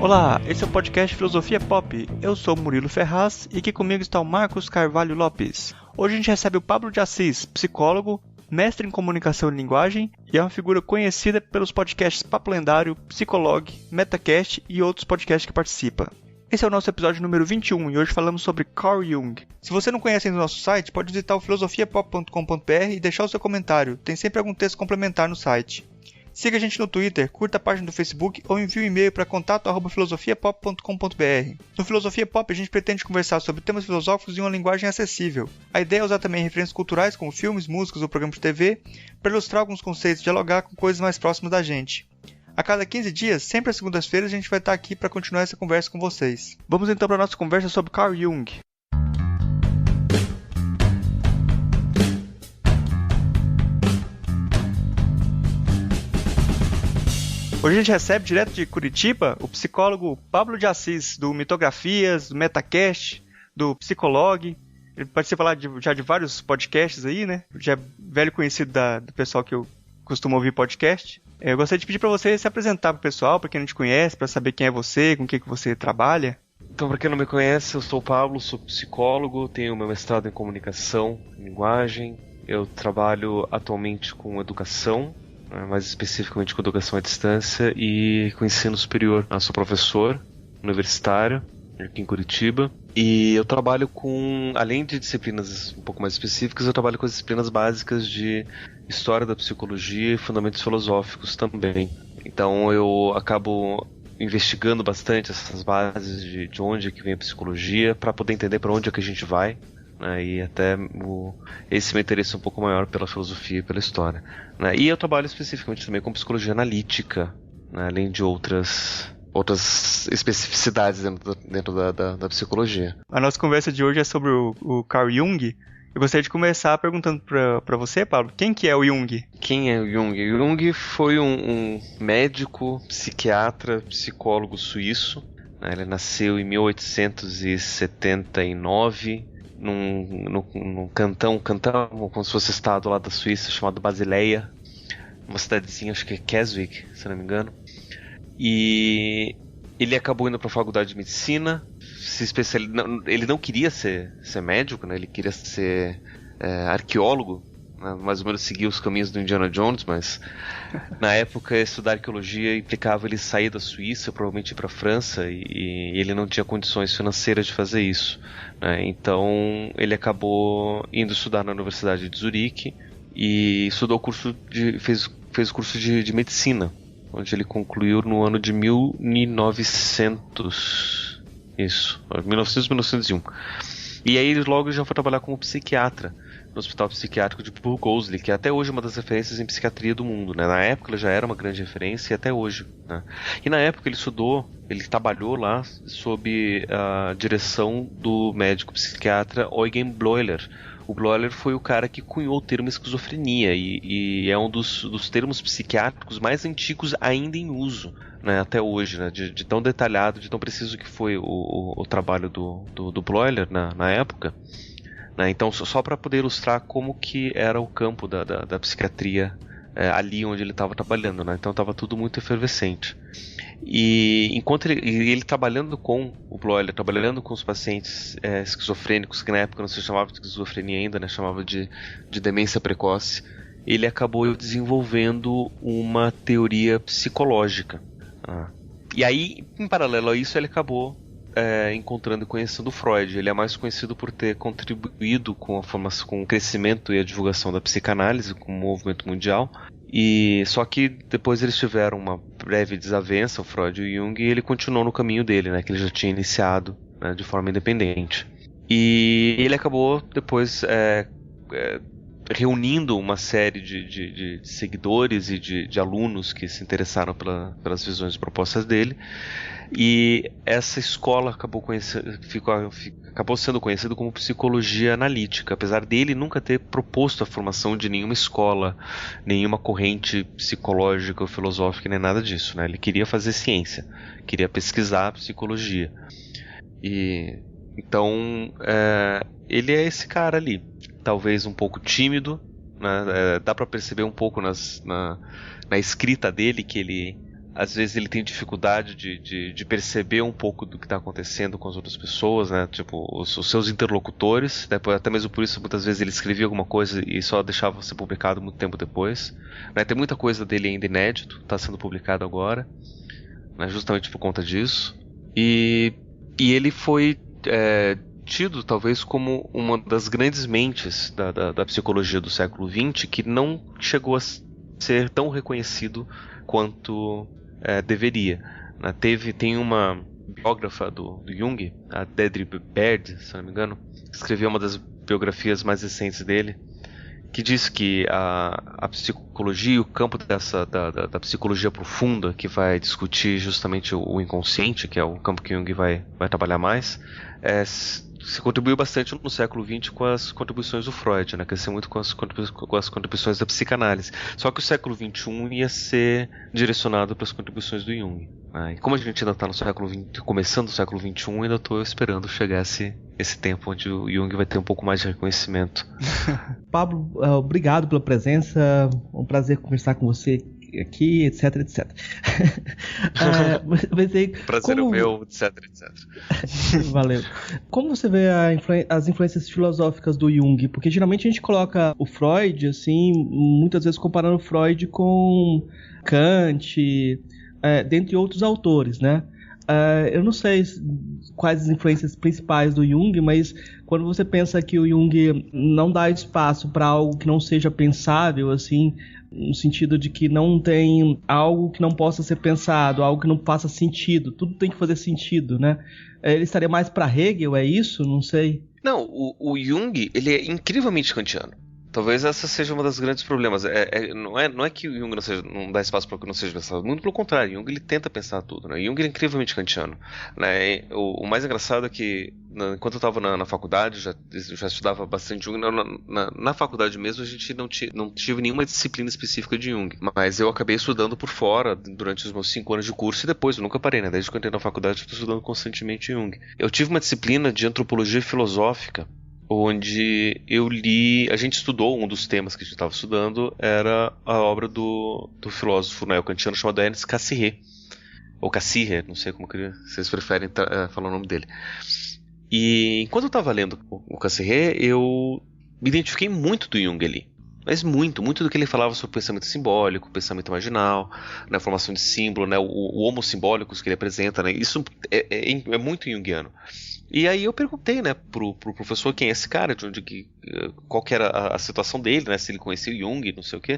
Olá, esse é o podcast Filosofia Pop. Eu sou Murilo Ferraz e aqui comigo está o Marcos Carvalho Lopes. Hoje a gente recebe o Pablo de Assis, psicólogo, mestre em comunicação e linguagem e é uma figura conhecida pelos podcasts Papo Lendário, Psicolog, Metacast e outros podcasts que participa. Esse é o nosso episódio número 21 e hoje falamos sobre Carl Jung. Se você não conhece ainda o nosso site, pode visitar o filosofiapop.com.br e deixar o seu comentário. Tem sempre algum texto complementar no site. Siga a gente no Twitter, curta a página do Facebook ou envie um e-mail para contato@filosofiapop.com.br. No Filosofia Pop a gente pretende conversar sobre temas filosóficos em uma linguagem acessível. A ideia é usar também referências culturais como filmes, músicas ou programas de TV para ilustrar alguns conceitos e dialogar com coisas mais próximas da gente. A cada 15 dias, sempre às segundas-feiras, a gente vai estar aqui para continuar essa conversa com vocês. Vamos então para a nossa conversa sobre Carl Jung. Hoje a gente recebe direto de Curitiba o psicólogo Pablo de Assis, do Mitografias, do Metacast, do Psicolog. Ele participa lá já de vários podcasts aí, né? Já é velho conhecido do pessoal que eu costumo ouvir podcast. Eu gostaria de pedir para você se apresentar para o pessoal, para quem não te conhece, para saber quem é você, com o que você trabalha. Então, para quem não me conhece, eu sou o Pablo, sou psicólogo, tenho meu mestrado em comunicação e linguagem. Eu trabalho atualmente com educação, mais especificamente com educação à distância e com ensino superior. Eu sou professor universitário aqui em Curitiba e eu trabalho com, além de disciplinas um pouco mais específicas, eu trabalho com as disciplinas básicas de história da psicologia e fundamentos filosóficos também. Então eu acabo investigando bastante essas bases de onde é que vem a psicologia para poder entender para onde é que a gente vai. E até esse meu interesse é um pouco maior pela filosofia e pela história, né? E eu trabalho especificamente também com psicologia analítica, né? Além de outras especificidades dentro da psicologia. A nossa conversa de hoje é sobre o Carl Jung. Eu gostaria de começar perguntando para você, Pablo, quem que é o Jung? Quem é o Jung? O Jung foi um médico, psiquiatra, psicólogo suíço, né? Ele nasceu em 1879 num cantão como se fosse estado lá da Suíça, chamado Basileia, uma cidadezinha, acho que é Keswick, se não me engano. E ele acabou indo para a faculdade de medicina, ele não queria ser médico, né? Ele queria ser arqueólogo, né? Mais ou menos seguir os caminhos do Indiana Jones, mas na época estudar arqueologia implicava ele sair da Suíça, provavelmente ir para a França, e ele não tinha condições financeiras de fazer isso, né? Então ele acabou indo estudar na Universidade de Zurique e estudou fez o curso de medicina, onde ele concluiu no ano de 1900, 1901. E aí ele logo já foi trabalhar como psiquiatra no Hospital Psiquiátrico de Burgosli, que é até hoje uma das referências em psiquiatria do mundo, né? Na época ele já era uma grande referência e até hoje, né? E na época ele trabalhou lá sob a direção do médico psiquiatra Eugen Bleuler. O Bleuler foi o cara que cunhou o termo esquizofrenia e é um dos termos psiquiátricos mais antigos ainda em uso, né, até hoje, né, de tão detalhado, de tão preciso que foi o trabalho do Bleuler na época. Né, então, só para poder ilustrar como que era o campo da psiquiatria ali onde ele estava trabalhando, né? Então estava tudo muito efervescente. E enquanto ele trabalhando com o Bleuler, trabalhando com os pacientes esquizofrênicos, que na época não se chamava de esquizofrenia ainda, né, chamava de demência precoce, ele acabou desenvolvendo uma teoria psicológica. E aí, em paralelo a isso, ele acabou encontrando e conhecendo Freud. Ele é mais conhecido por ter contribuído com a formação, com o crescimento e a divulgação da psicanálise como movimento mundial. E só que depois eles tiveram uma breve desavença, o Freud e o Jung, e ele continuou no caminho dele, né, que ele já tinha iniciado, né, de forma independente. E ele acabou depois reunindo uma série de seguidores e de alunos que se interessaram pelas visões e propostas dele. E essa escola acabou sendo conhecida como psicologia analítica, apesar dele nunca ter proposto a formação de nenhuma escola, nenhuma corrente psicológica ou filosófica, nem nada disso, né? Ele queria fazer ciência, queria pesquisar psicologia. E então ele é esse cara ali, talvez um pouco tímido, né? Dá para perceber um pouco na escrita dele que ele às vezes ele tem dificuldade de perceber um pouco do que está acontecendo com as outras pessoas, né? Tipo, os seus interlocutores, né? Até mesmo por isso, muitas vezes ele escrevia alguma coisa e só deixava ser publicado muito tempo depois. Né? Tem muita coisa dele ainda inédito, está sendo publicado agora, né? Justamente por conta disso. E ele foi tido, talvez, como uma das grandes mentes da psicologia do século XX, que não chegou a ser tão reconhecido quanto deveria. Né? Tem uma biógrafa do Jung, a Deidre Baird, se não me engano, que escreveu uma das biografias mais recentes dele, que diz que a psicologia, o campo da psicologia profunda, que vai discutir justamente o inconsciente, que é o campo que Jung vai trabalhar mais, se contribuiu bastante no século XX com as contribuições do Freud, né? Cresceu muito com as contribuições da psicanálise. Só que o século XXI ia ser direcionado para as contribuições do Jung. Né? E como a gente ainda está no século XX, começando o século XXI, ainda estou esperando chegar esse tempo onde o Jung vai ter um pouco mais de reconhecimento. Pablo, obrigado pela presença. Um prazer conversar com você aqui, etc, etc. Prazer é meu, etc, etc. Valeu. Como você vê as influências filosóficas do Jung? Porque geralmente a gente coloca o Freud, assim, muitas vezes comparando o Freud com Kant, dentre outros autores, né? Eu não sei quais as influências principais do Jung, mas quando você pensa que o Jung não dá espaço para algo que não seja pensável, assim, no sentido de que não tem algo que não possa ser pensado, algo que não faça sentido, tudo tem que fazer sentido, né? Ele estaria mais para Hegel, é isso? Não sei. Não, o Jung, ele é incrivelmente kantiano. Talvez essa seja uma das grandes problemas. Não é que o Jung não dá espaço para que não seja pensado. Muito pelo contrário, Jung ele tenta pensar tudo. Né? Jung é incrivelmente kantiano. Né? O mais engraçado é que, enquanto eu estava na faculdade, já estudava bastante Jung. Na faculdade mesmo, a gente não tive nenhuma disciplina específica de Jung. Mas eu acabei estudando por fora durante os meus 5 anos de curso e depois, eu nunca parei. Né? Desde que eu entrei na faculdade, eu estou estudando constantemente Jung. Eu tive uma disciplina de antropologia filosófica, onde a gente estudou, um dos temas que a gente estava estudando era a obra do filósofo neo-kantiano chamado Ernst Cassirer, ou Cassirer, não sei como que vocês preferem falar o nome dele. E enquanto eu estava lendo o Cassirer, eu me identifiquei muito do Jung ali. Mas muito do que ele falava sobre o pensamento simbólico, o pensamento marginal, né, a formação de símbolo, né, o homo simbólicos que ele apresenta, né, isso é muito junguiano. E aí eu perguntei, né, pro professor quem é esse cara, qual que era a situação dele, né, se ele conhecia o Jung, não sei o quê.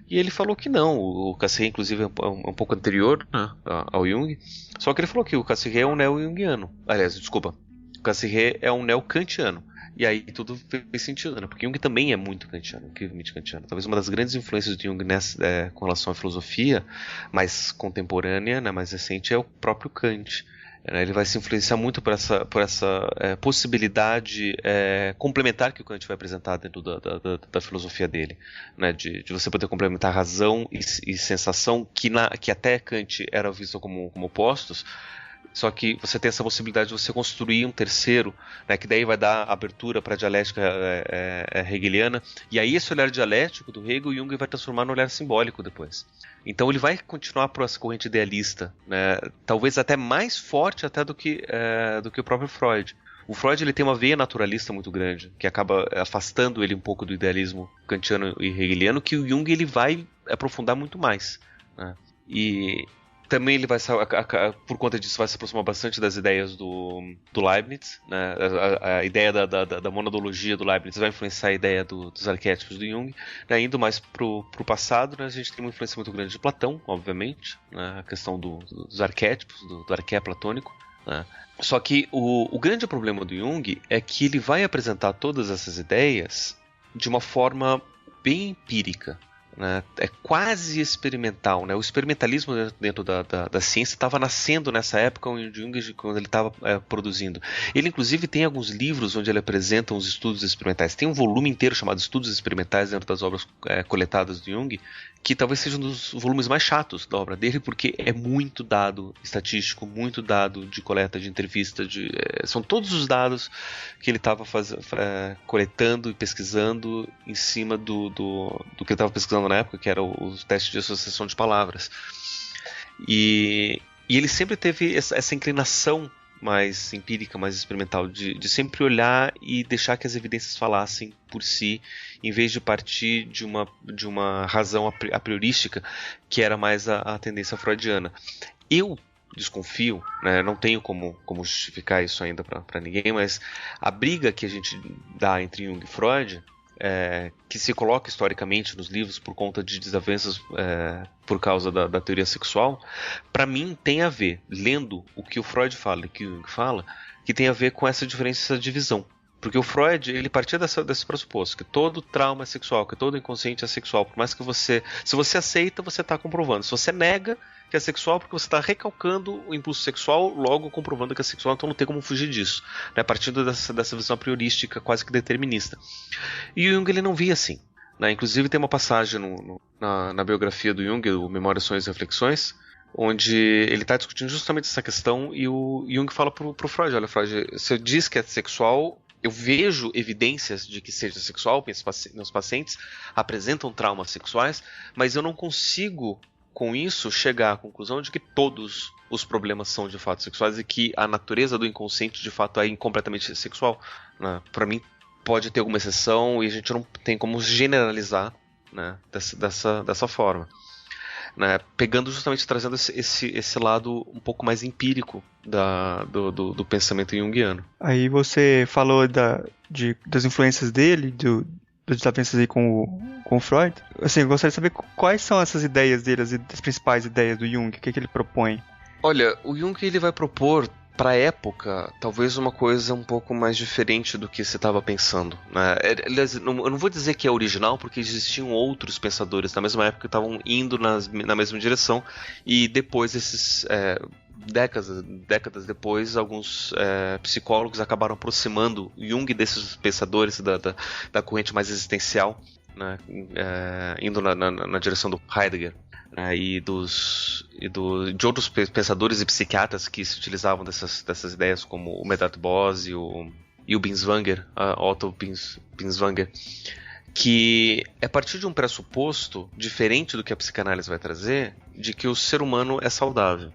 E ele falou que não, o Cassirer inclusive é um pouco anterior, né, ao Jung, só que ele falou que o Cassirer é um neo-jungiano. Aliás, desculpa, o Cassirer é um neo-kantiano. E aí tudo fez sentido, né? Porque Jung também é muito kantiano, incrivelmente kantiano. Talvez uma das grandes influências de Jung com relação à filosofia mais contemporânea, né, mais recente, é o próprio Kant. Ele vai se influenciar muito por essa possibilidade complementar que o Kant vai apresentar dentro da filosofia dele, né? De você poder complementar razão e sensação, que até Kant eram vistos como opostos. Só que você tem essa possibilidade de você construir um terceiro, né, que daí vai dar abertura para a dialética hegeliana. E aí esse olhar dialético do Hegel, Jung vai transformar no olhar simbólico depois. Então ele vai continuar por essa corrente idealista, né, talvez até mais forte até do que o próprio Freud. O Freud ele tem uma veia naturalista muito grande, que acaba afastando ele um pouco do idealismo kantiano e hegeliano, que o Jung ele vai aprofundar muito mais, né? E também ele vai, por conta disso, vai se aproximar bastante das ideias do Leibniz, né? A ideia da monadologia do Leibniz vai influenciar a ideia dos arquétipos do Jung, né? Indo mais pro passado, né? A gente tem uma influência muito grande de Platão, obviamente, né? A questão dos arquétipos, do arqué platônico, né? Só que o grande problema do Jung é que ele vai apresentar todas essas ideias de uma forma bem empírica. Né, é quase experimental, né? O experimentalismo dentro da ciência estava nascendo nessa época onde Jung, quando ele estava produzindo. Ele inclusive tem alguns livros onde ele apresenta os estudos experimentais. Tem um volume inteiro chamado Estudos Experimentais dentro das obras coletadas do Jung, que talvez seja um dos volumes mais chatos da obra dele, porque é muito dado estatístico, muito dado de coleta de entrevista, são todos os dados que ele estava coletando e pesquisando em cima do que ele estava pesquisando na época, que era os testes de associação de palavras. E ele sempre teve essa inclinação mais empírica, mais experimental, de sempre olhar e deixar que as evidências falassem por si, em vez de partir de uma razão a priorística, que era mais a tendência freudiana. Eu desconfio, né, não tenho como justificar isso ainda para ninguém, mas a briga que a gente dá entre Jung e Freud, que se coloca historicamente nos livros por conta de desavenças por causa da teoria sexual, para mim tem a ver, lendo o que o Freud fala e o que o Jung fala, que tem a ver com essa diferença, essa divisão. Porque o Freud, ele partia desse pressuposto, que todo trauma é sexual, que todo inconsciente é sexual, por mais que se você aceita, você está comprovando. Se você nega que é sexual, porque você está recalcando o impulso sexual, logo comprovando que é sexual, então não tem como fugir disso, né? Partindo dessa visão priorística, quase que determinista. E o Jung, ele não via assim, né? Inclusive tem uma passagem na biografia do Jung, o Memórias, Sonhos e Reflexões, onde ele está discutindo justamente essa questão, e o Jung fala pro Freud: olha, Freud, você diz que é sexual, eu vejo evidências de que seja sexual, meus pacientes apresentam traumas sexuais, mas eu não consigo, com isso, chegar à conclusão de que todos os problemas são de fato sexuais e que a natureza do inconsciente de fato é completamente sexual, né? Para mim, pode ter alguma exceção e a gente não tem como generalizar, né, dessa forma, né? Pegando justamente, trazendo esse lado um pouco mais empírico do pensamento junguiano. Aí você falou das influências dele, das desavenças aí com o Freud. Assim, eu gostaria de saber quais são essas ideias dele, as principais ideias do Jung, o que ele propõe. Olha, o Jung, ele vai propor, para a época, talvez uma coisa um pouco mais diferente do que você estava pensando, né? Eu não vou dizer que é original, porque existiam outros pensadores na mesma época que estavam indo na mesma direção, e depois décadas depois, alguns psicólogos acabaram aproximando Jung desses pensadores da corrente mais existencial, né, indo na direção do Heidegger, né, e de outros pensadores e psiquiatras que se utilizavam dessas ideias, como o Medard Bose e o Binswanger, Otto Binswanger, que é a partir de um pressuposto diferente do que a psicanálise vai trazer, de que o ser humano é saudável.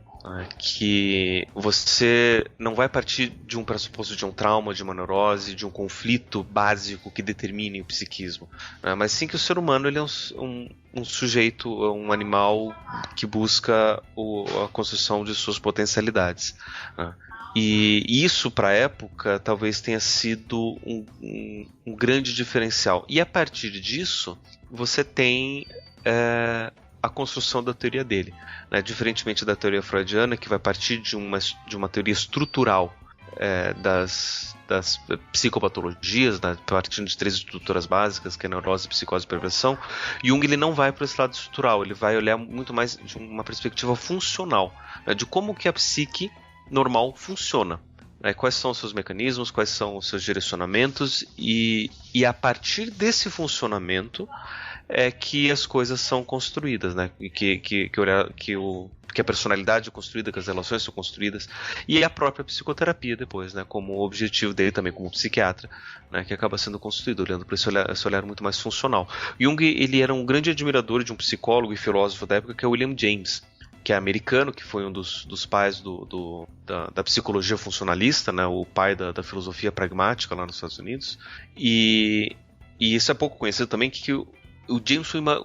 Que você não vai partir de um pressuposto de um trauma, de uma neurose, de um conflito básico que determine o psiquismo, né? Mas sim que o ser humano, ele é um sujeito, um animal que busca a construção de suas potencialidades, né? E isso, para a época, talvez tenha sido um grande diferencial. E a partir disso, você tem a construção da teoria dele, né? Diferentemente da teoria freudiana, que vai partir de uma teoria estrutural das psicopatologias, né? Partindo de 3 estruturas básicas, que é neurose, psicose e perversão. Jung, ele não vai para esse lado estrutural, ele vai olhar muito mais de uma perspectiva funcional, né? De como que a psique normal funciona, né? Quais são os seus mecanismos, quais são os seus direcionamentos, e a partir desse funcionamento é que as coisas são construídas, né? Que a personalidade é construída, que as relações são construídas, e a própria psicoterapia depois, né? Como objetivo dele também como psiquiatra, né? Que acaba sendo construído, olhando para esse olhar muito mais funcional. Jung, ele era um grande admirador de um psicólogo e filósofo da época, que é William James, que é americano, que foi um dos pais da psicologia funcionalista, né? O pai da filosofia pragmática lá nos Estados Unidos, e isso é pouco conhecido também, que o James foi uma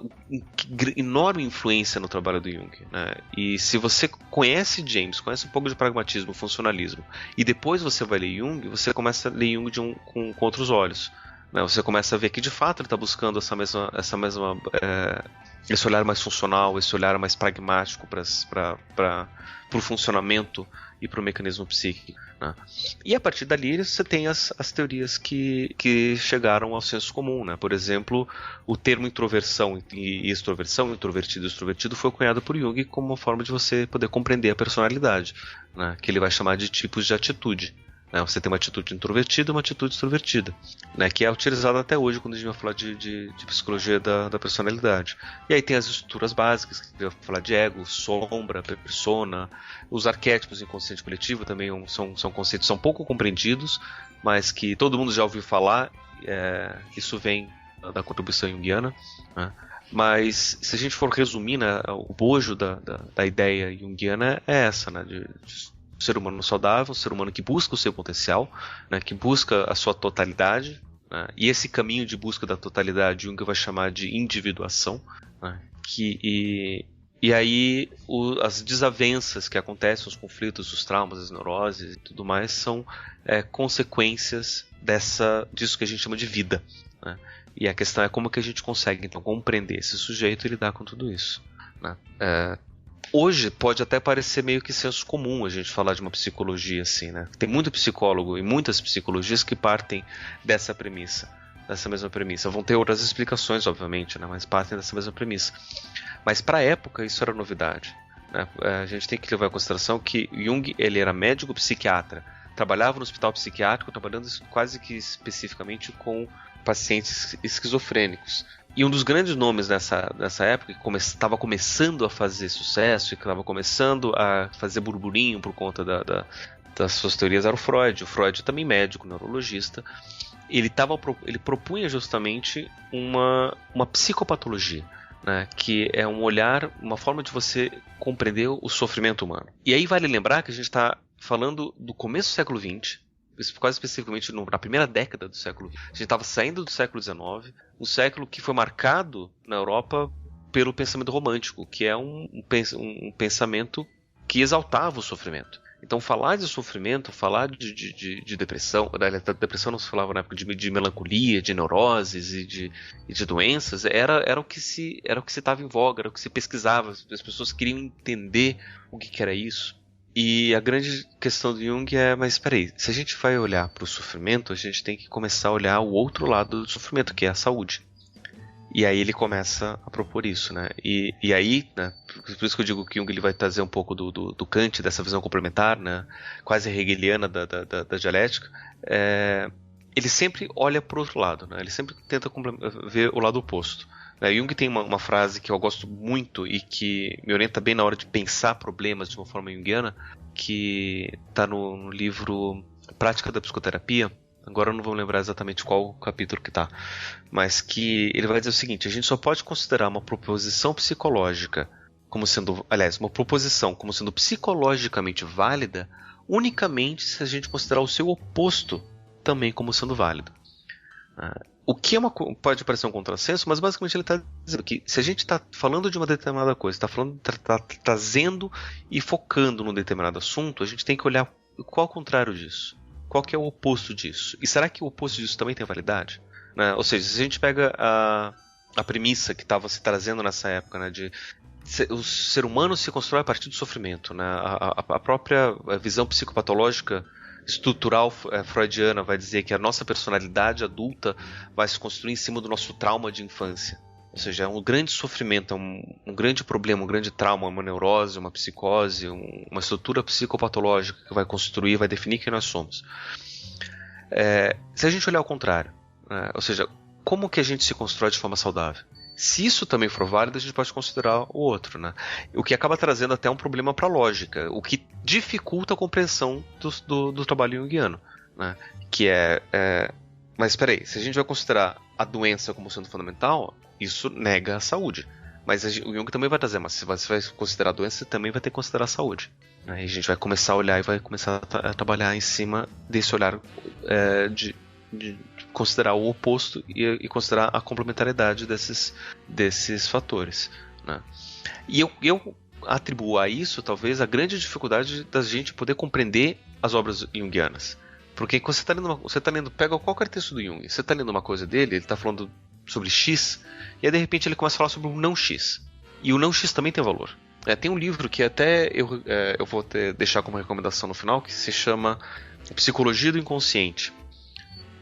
enorme influência no trabalho do Jung, né? E se você conhece James, conhece um pouco de pragmatismo, funcionalismo, e depois você vai ler Jung, você começa a ler Jung com outros olhos, né? Você começa a ver que de fato ele está buscando esse olhar mais funcional, esse olhar mais pragmático para o funcionamento e para o mecanismo psíquico, né? E a partir dali você tem as teorias que chegaram ao senso comum, né? Por exemplo, o termo introversão e extroversão, introvertido e extrovertido, foi cunhado por Jung como uma forma de você poder compreender a personalidade, né? Que ele vai chamar de tipos de atitude. Você tem uma atitude introvertida e uma atitude extrovertida, né, que é utilizada até hoje quando a gente vai falar de psicologia da personalidade. E aí tem as estruturas básicas, que vai falar de ego, sombra, persona. Os arquétipos inconsciente coletivo também são conceitos que são pouco compreendidos, mas que todo mundo já ouviu falar. Isso vem da contribuição junguiana, né? Mas se a gente for resumir, né, o bojo da ideia junguiana é essa, né, de ser humano saudável, um ser humano que busca o seu potencial, né, que busca a sua totalidade, né, e esse caminho de busca da totalidade Jung vai chamar de individuação, né, e aí as desavenças que acontecem, os conflitos, os traumas, as neuroses e tudo mais são consequências disso que a gente chama de vida, né? E a questão é como que a gente consegue então compreender esse sujeito e lidar com tudo isso, né? Hoje pode até parecer meio que senso comum a gente falar de uma psicologia assim, né? Tem muito psicólogo e muitas psicologias que partem dessa mesma premissa. Vão ter outras explicações, obviamente, né? Mas partem dessa mesma premissa. Mas para a época isso era novidade, né? A gente tem que levar em consideração que Jung ele era médico psiquiatra, trabalhava no hospital psiquiátrico, trabalhando quase que especificamente com pacientes esquizofrênicos. E um dos grandes nomes nessa época, que estava começando a fazer sucesso, e que estava começando a fazer burburinho por conta das suas teorias, era o Freud. O Freud também médico, neurologista. Ele propunha justamente uma psicopatologia, né, que é um olhar, uma forma de você compreender o sofrimento humano. E aí vale lembrar que a gente está falando do começo do século XX, quase especificamente na primeira década do século XX. A gente estava saindo do século XIX, um século que foi marcado na Europa pelo pensamento romântico, que é um pensamento que exaltava o sofrimento. Então falar de sofrimento, falar de depressão, da depressão não se falava na época de melancolia, de neuroses e de doenças, era o que se estava em voga, era o que se pesquisava, as pessoas queriam entender o que era isso. E a grande questão do Jung é, mas espera aí, se a gente vai olhar para o sofrimento, a gente tem que começar a olhar o outro lado do sofrimento, que é a saúde. E aí ele começa a propor isso, né? E aí, né, por isso que eu digo que Jung ele vai trazer um pouco do Kant, dessa visão complementar, né, quase hegeliana da dialética, ele sempre olha para o outro lado, né? Ele sempre tenta ver o lado oposto. Jung tem uma frase que eu gosto muito e que me orienta bem na hora de pensar problemas de uma forma junguiana, que está no livro Prática da Psicoterapia. Agora eu não vou lembrar exatamente qual capítulo que está, mas que ele vai dizer o seguinte: a gente só pode considerar uma proposição psicológica como sendo, aliás, uma proposição como sendo psicologicamente válida unicamente se a gente considerar o seu oposto também como sendo válido. O que pode parecer um contrassenso, mas basicamente ele está dizendo que se a gente está falando de uma determinada coisa, está trazendo e focando num determinado assunto, a gente tem que olhar qual é o contrário disso. Qual que é o oposto disso? E será que o oposto disso também tem validade? Né? Ou seja, se a gente pega a premissa que estava se trazendo nessa época, né, de o ser humano se constrói a partir do sofrimento, né? A própria visão psicopatológica estrutural freudiana vai dizer que a nossa personalidade adulta vai se construir em cima do nosso trauma de infância. Ou seja, é um grande sofrimento, é um grande problema, um grande trauma, uma neurose, uma psicose, uma estrutura psicopatológica que vai construir, vai definir quem nós somos. Se a gente olhar ao contrário, né, ou seja, como que a gente se constrói de forma saudável? Se isso também for válido, a gente pode considerar o outro, né? O que acaba trazendo até um problema para a lógica, o que dificulta a compreensão do trabalho junguiano, né? Que mas espera aí, se a gente vai considerar a doença como sendo fundamental, isso nega a saúde. Mas o Jung também vai trazer, mas se você vai considerar a doença, você também vai ter que considerar a saúde. Aí a gente vai começar a olhar e vai começar a trabalhar em cima desse olhar de considerar o oposto e considerar a complementariedade desses fatores, né? E eu atribuo a isso, talvez, a grande dificuldade da gente poder compreender as obras junguianas. Porque quando você está lendo, pega qualquer texto do Jung, você está lendo uma coisa dele, ele está falando sobre X, e aí de repente ele começa a falar sobre o não X. E o não X também tem valor. Tem um livro que até eu vou deixar como recomendação no final, que se chama Psicologia do Inconsciente,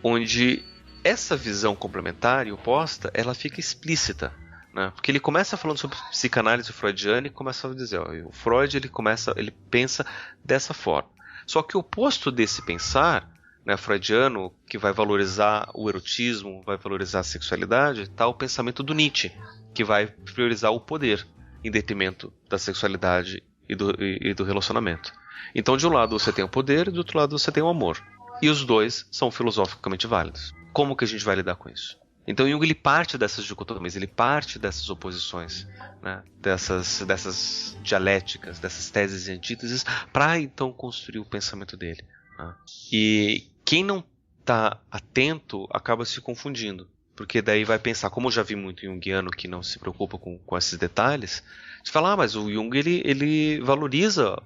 onde essa visão complementar e oposta, ela fica explícita, né? Porque ele começa falando sobre psicanálise freudiana e começa a dizer, o Freud ele pensa dessa forma. Só que o oposto desse pensar, né, freudiano, que vai valorizar o erotismo, vai valorizar a sexualidade, está o pensamento do Nietzsche, que vai priorizar o poder em detrimento da sexualidade e do relacionamento. Então, de um lado você tem o poder e do outro lado você tem o amor. E os dois são filosoficamente válidos. Como que a gente vai lidar com isso? Então Jung ele parte dessas dicotomias, ele parte dessas oposições, né? dessas dialéticas, dessas teses e antíteses, para então construir o pensamento dele. Né? E quem não está atento acaba se confundindo, porque daí vai pensar, como eu já vi muito junguiano que não se preocupa com esses detalhes, de falar, mas o Jung ele valoriza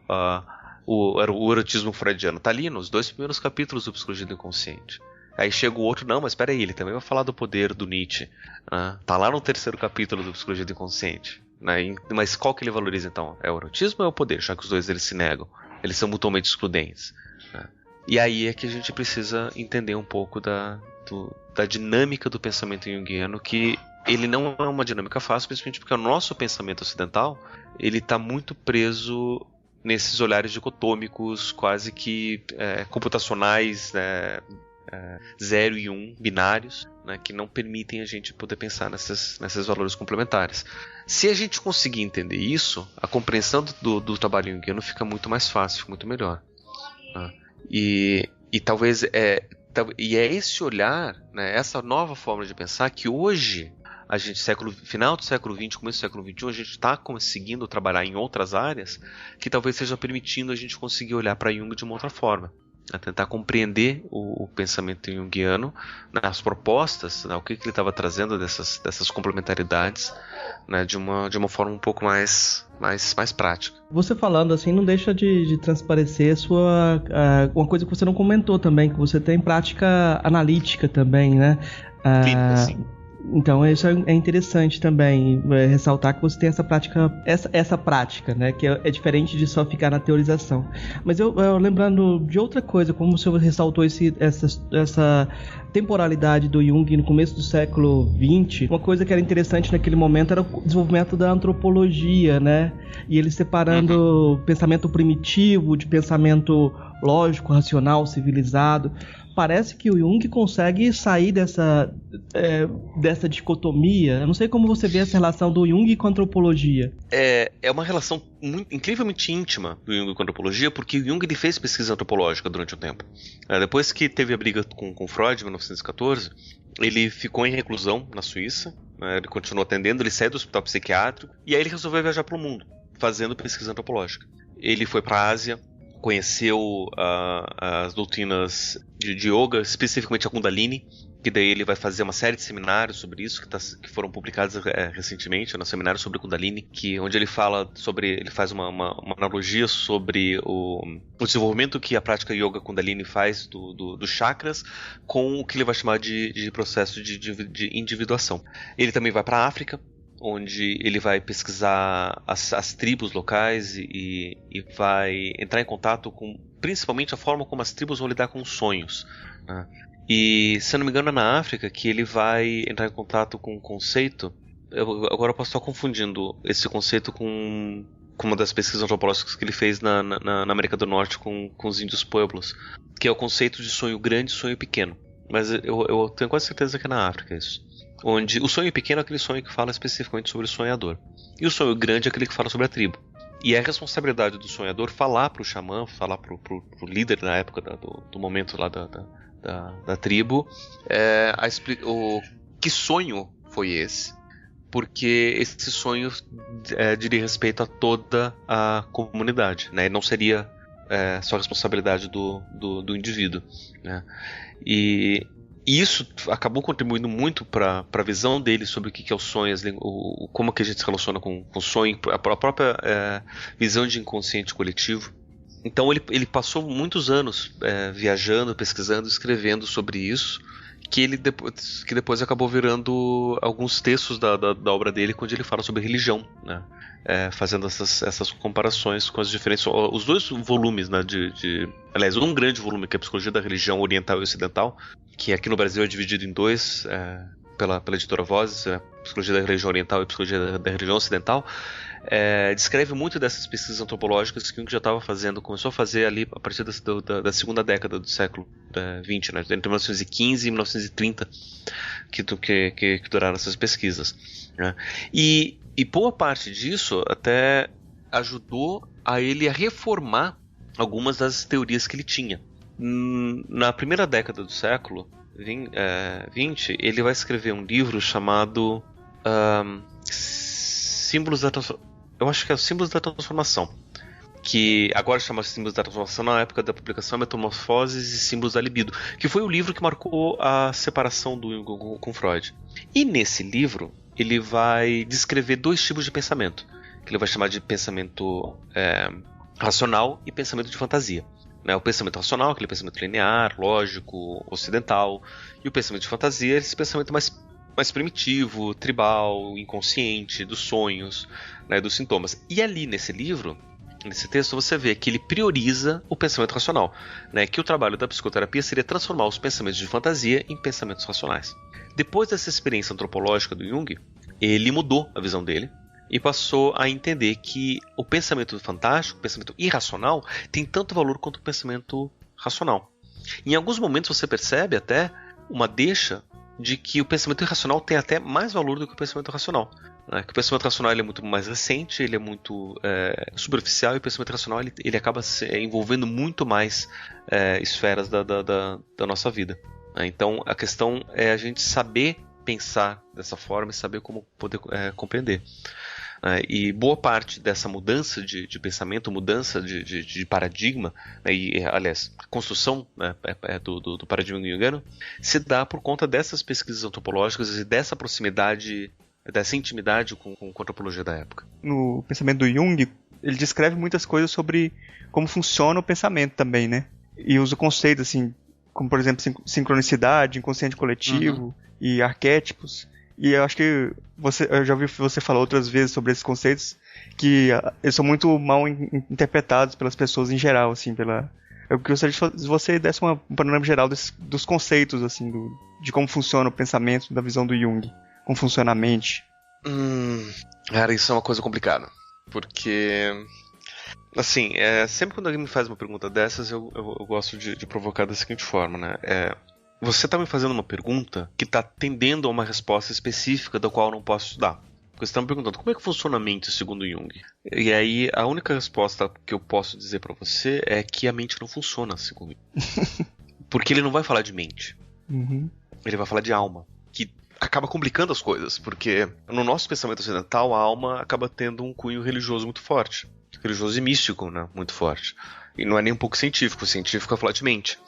o erotismo freudiano, está ali nos 2 primeiros capítulos do Psicologia do Inconsciente. Aí chega o outro, não, mas espera aí, ele também vai falar do poder do Nietzsche. Né? Tá lá no 3º capítulo do Psicologia do Inconsciente. Né? Mas qual que ele valoriza então? É o erotismo ou é o poder? Já que os dois eles se negam. Eles são mutuamente excludentes. Né? E aí é que a gente precisa entender um pouco da dinâmica do pensamento junguiano, que ele não é uma dinâmica fácil, principalmente porque o nosso pensamento ocidental ele está muito preso nesses olhares dicotômicos, quase que computacionais, 0 e 1, binários, né, que não permitem a gente poder pensar nesses valores complementares. Se a gente conseguir entender isso, a compreensão do trabalho junguiano fica muito mais fácil, muito melhor. Né? E talvez e é esse olhar, né, essa nova forma de pensar que hoje a gente, final do século XX, começo do século XXI, a gente está conseguindo trabalhar em outras áreas que talvez seja permitindo a gente conseguir olhar para Jung de uma outra forma. A tentar compreender o pensamento junguiano, né, as propostas, né, o que ele estava trazendo dessas complementaridades, né, de uma forma um pouco mais prática. Você falando assim não deixa de transparecer uma coisa que você não comentou também, que você tem prática analítica também, né? Clínica, sim. Então isso é interessante também, ressaltar que você tem essa prática, né, que é diferente de só ficar na teorização. Mas eu lembrando de outra coisa, como o senhor ressaltou essa temporalidade do Jung no começo do século XX, uma coisa que era interessante naquele momento era o desenvolvimento da antropologia, né, e ele separando pensamento primitivo de pensamento lógico, racional, civilizado. Parece que o Jung consegue sair dessa dicotomia. Eu não sei como você vê essa relação do Jung com a antropologia. É uma relação incrivelmente íntima do Jung com a antropologia, porque o Jung ele fez pesquisa antropológica durante um tempo. Depois que teve a briga com Freud em 1914, ele ficou em reclusão na Suíça, ele continuou atendendo, ele saiu do hospital psiquiátrico, e aí ele resolveu viajar para o mundo, fazendo pesquisa antropológica. Ele foi para a Ásia, conheceu as doutrinas de yoga, especificamente a Kundalini, que daí ele vai fazer uma série de seminários sobre isso, que foram publicados recentemente, um seminário sobre Kundalini, onde ele faz uma analogia sobre o desenvolvimento que a prática yoga Kundalini faz dos chakras com o que ele vai chamar de processo de individuação. Ele também vai para a África, onde ele vai pesquisar as tribos locais e vai entrar em contato com, principalmente, a forma como as tribos vão lidar com os sonhos. Né? E, se eu não me engano, é na África que ele vai entrar em contato com um conceito. Agora eu posso estar confundindo esse conceito com uma das pesquisas antropológicas que ele fez na América do Norte com os índios pueblos, que é o conceito de sonho grande e sonho pequeno. Mas eu tenho quase certeza que é na África isso. Onde o sonho pequeno é aquele sonho que fala especificamente sobre o sonhador. E o sonho grande é aquele que fala sobre a tribo. E é a responsabilidade do sonhador falar para o xamã, falar para o líder na época do momento lá da tribo, que sonho foi esse. Porque esse sonho diria respeito a toda a comunidade, né? Não seria só responsabilidade do indivíduo, né? E isso acabou contribuindo muito para a visão dele sobre o que é o sonho, como que a gente se relaciona com o sonho, a própria visão de inconsciente coletivo. Então ele passou muitos anos viajando, pesquisando, escrevendo sobre isso, que depois acabou virando alguns textos da obra dele, onde ele fala sobre religião, né? Fazendo essas comparações com as diferentes... Os 2 volumes, né, aliás, um grande volume, que é a Psicologia da Religião Oriental e Ocidental, que aqui no Brasil é dividido em 2 pela editora Vozes, Psicologia da Religião Oriental e Psicologia da Religião Ocidental, descreve muito dessas pesquisas antropológicas que o Jung já estava fazendo, começou a fazer ali a partir da segunda década do século XX, né, entre 1915 e 1930, que duraram essas pesquisas. Né? E boa parte disso até ajudou a ele a reformar algumas das teorias que ele tinha. Na primeira década do século, XX, ele vai escrever um livro chamado Símbolos da Transformação. Eu acho que é os Símbolos da Transformação. Que agora chama Símbolos da Transformação, na época da publicação, Metamorfoses e Símbolos da Libido, que foi o livro que marcou a separação do Jung com Freud. E nesse livro, ele vai descrever 2 tipos de pensamento, que ele vai chamar de pensamento racional e pensamento de fantasia. O pensamento racional, aquele pensamento linear, lógico, ocidental, e o pensamento de fantasia, esse pensamento mais primitivo, tribal, inconsciente, dos sonhos, né, dos sintomas. E ali nesse livro, nesse texto, você vê que ele prioriza o pensamento racional, né, que o trabalho da psicoterapia seria transformar os pensamentos de fantasia em pensamentos racionais. Depois dessa experiência antropológica do Jung, ele mudou a visão dele e passou a entender que o pensamento fantástico, o pensamento irracional, tem tanto valor quanto o pensamento racional. Em alguns momentos você percebe até uma deixa de que o pensamento irracional tem até mais valor do que o pensamento racional. Que o pensamento racional ele é muito mais recente, ele é muito superficial, e o pensamento racional ele acaba envolvendo muito mais esferas da nossa vida. Então a questão é a gente saber pensar dessa forma e saber como poder compreender. E boa parte dessa mudança de pensamento, mudança de paradigma, e aliás, construção do paradigma junguiano, se dá por conta dessas pesquisas antropológicas e dessa proximidade, dessa intimidade com a antropologia da época. No pensamento do Jung, ele descreve muitas coisas sobre como funciona o pensamento também, né? E usa conceitos assim, como por exemplo sincronicidade, inconsciente coletivo e arquétipos. E eu acho que eu já ouvi você falar outras vezes sobre esses conceitos, que eles são muito mal interpretados pelas pessoas em geral, assim, eu gostaria de você desse um panorama geral dos conceitos, assim, de como funciona o pensamento, da visão do Jung, como funciona a mente. Cara, isso é uma coisa complicada, porque, assim, sempre quando alguém me faz uma pergunta dessas, eu gosto de provocar da seguinte forma, né? Você está me fazendo uma pergunta que está tendendo a uma resposta específica da qual eu não posso estudar. Você está me perguntando como é que funciona a mente segundo Jung. E aí a única resposta que eu posso dizer para você é que a mente não funciona segundo Jung. Porque ele não vai falar de mente. Ele vai falar de alma. Que acaba complicando as coisas, porque no nosso pensamento ocidental a alma acaba tendo um cunho religioso muito forte. Religioso e místico, né? Muito forte. E não é nem um pouco científico. O científico é falar de mente.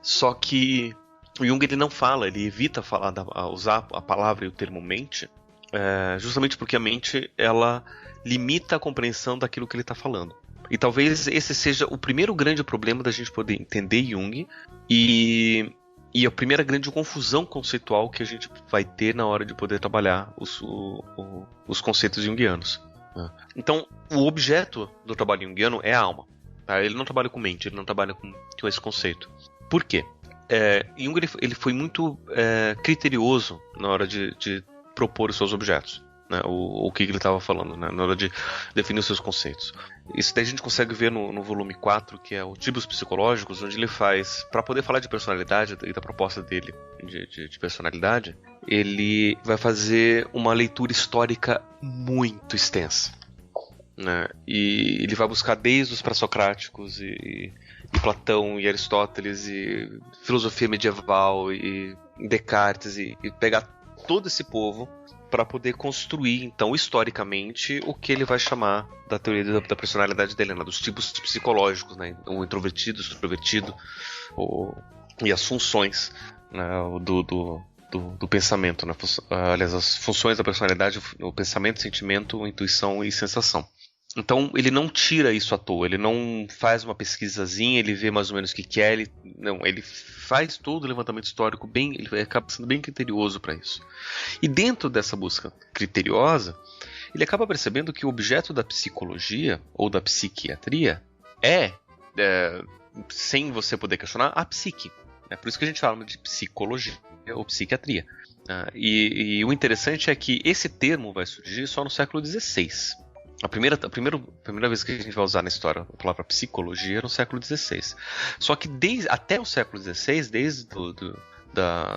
Só que o Jung ele não fala, ele evita usar a palavra e o termo mente, justamente porque a mente ela limita a compreensão daquilo que ele está falando. E talvez esse seja o primeiro grande problema da gente poder entender Jung e a primeira grande confusão conceitual que a gente vai ter na hora de poder trabalhar os conceitos junguianos. Então, o objeto do trabalho junguiano é a alma. Tá? Ele não trabalha com mente, ele não trabalha com esse conceito. Por quê? Jung ele foi muito criterioso na hora de propor os seus objetos, né? O que ele estava falando, né? Na hora de definir os seus conceitos. Isso daí a gente consegue ver no volume 4, que é o Tipos Psicológicos, onde ele faz, para poder falar de personalidade e da proposta dele de personalidade, ele vai fazer uma leitura histórica muito extensa, né? E ele vai buscar desde os pré-socráticos e Platão e Aristóteles e filosofia medieval e Descartes e pegar todo esse povo para poder construir, então, historicamente, o que ele vai chamar da teoria da personalidade dele, né? Dos tipos psicológicos, né? O introvertido, o extrovertido, e as funções, né? do pensamento, né? Aliás, as funções da personalidade, o pensamento, sentimento, intuição e sensação. Então ele não tira isso à toa, ele não faz uma pesquisazinha, ele vê mais ou menos o que é, ele faz todo o levantamento histórico bem, ele acaba sendo bem criterioso para isso. E dentro dessa busca criteriosa, ele acaba percebendo que o objeto da psicologia ou da psiquiatria sem você poder questionar, a psique. É por isso que a gente fala de psicologia ou psiquiatria. E o interessante é que esse termo vai surgir só no século XVI. A primeira vez que a gente vai usar na história a palavra psicologia é no século XVI. Só que até o século XVI, desde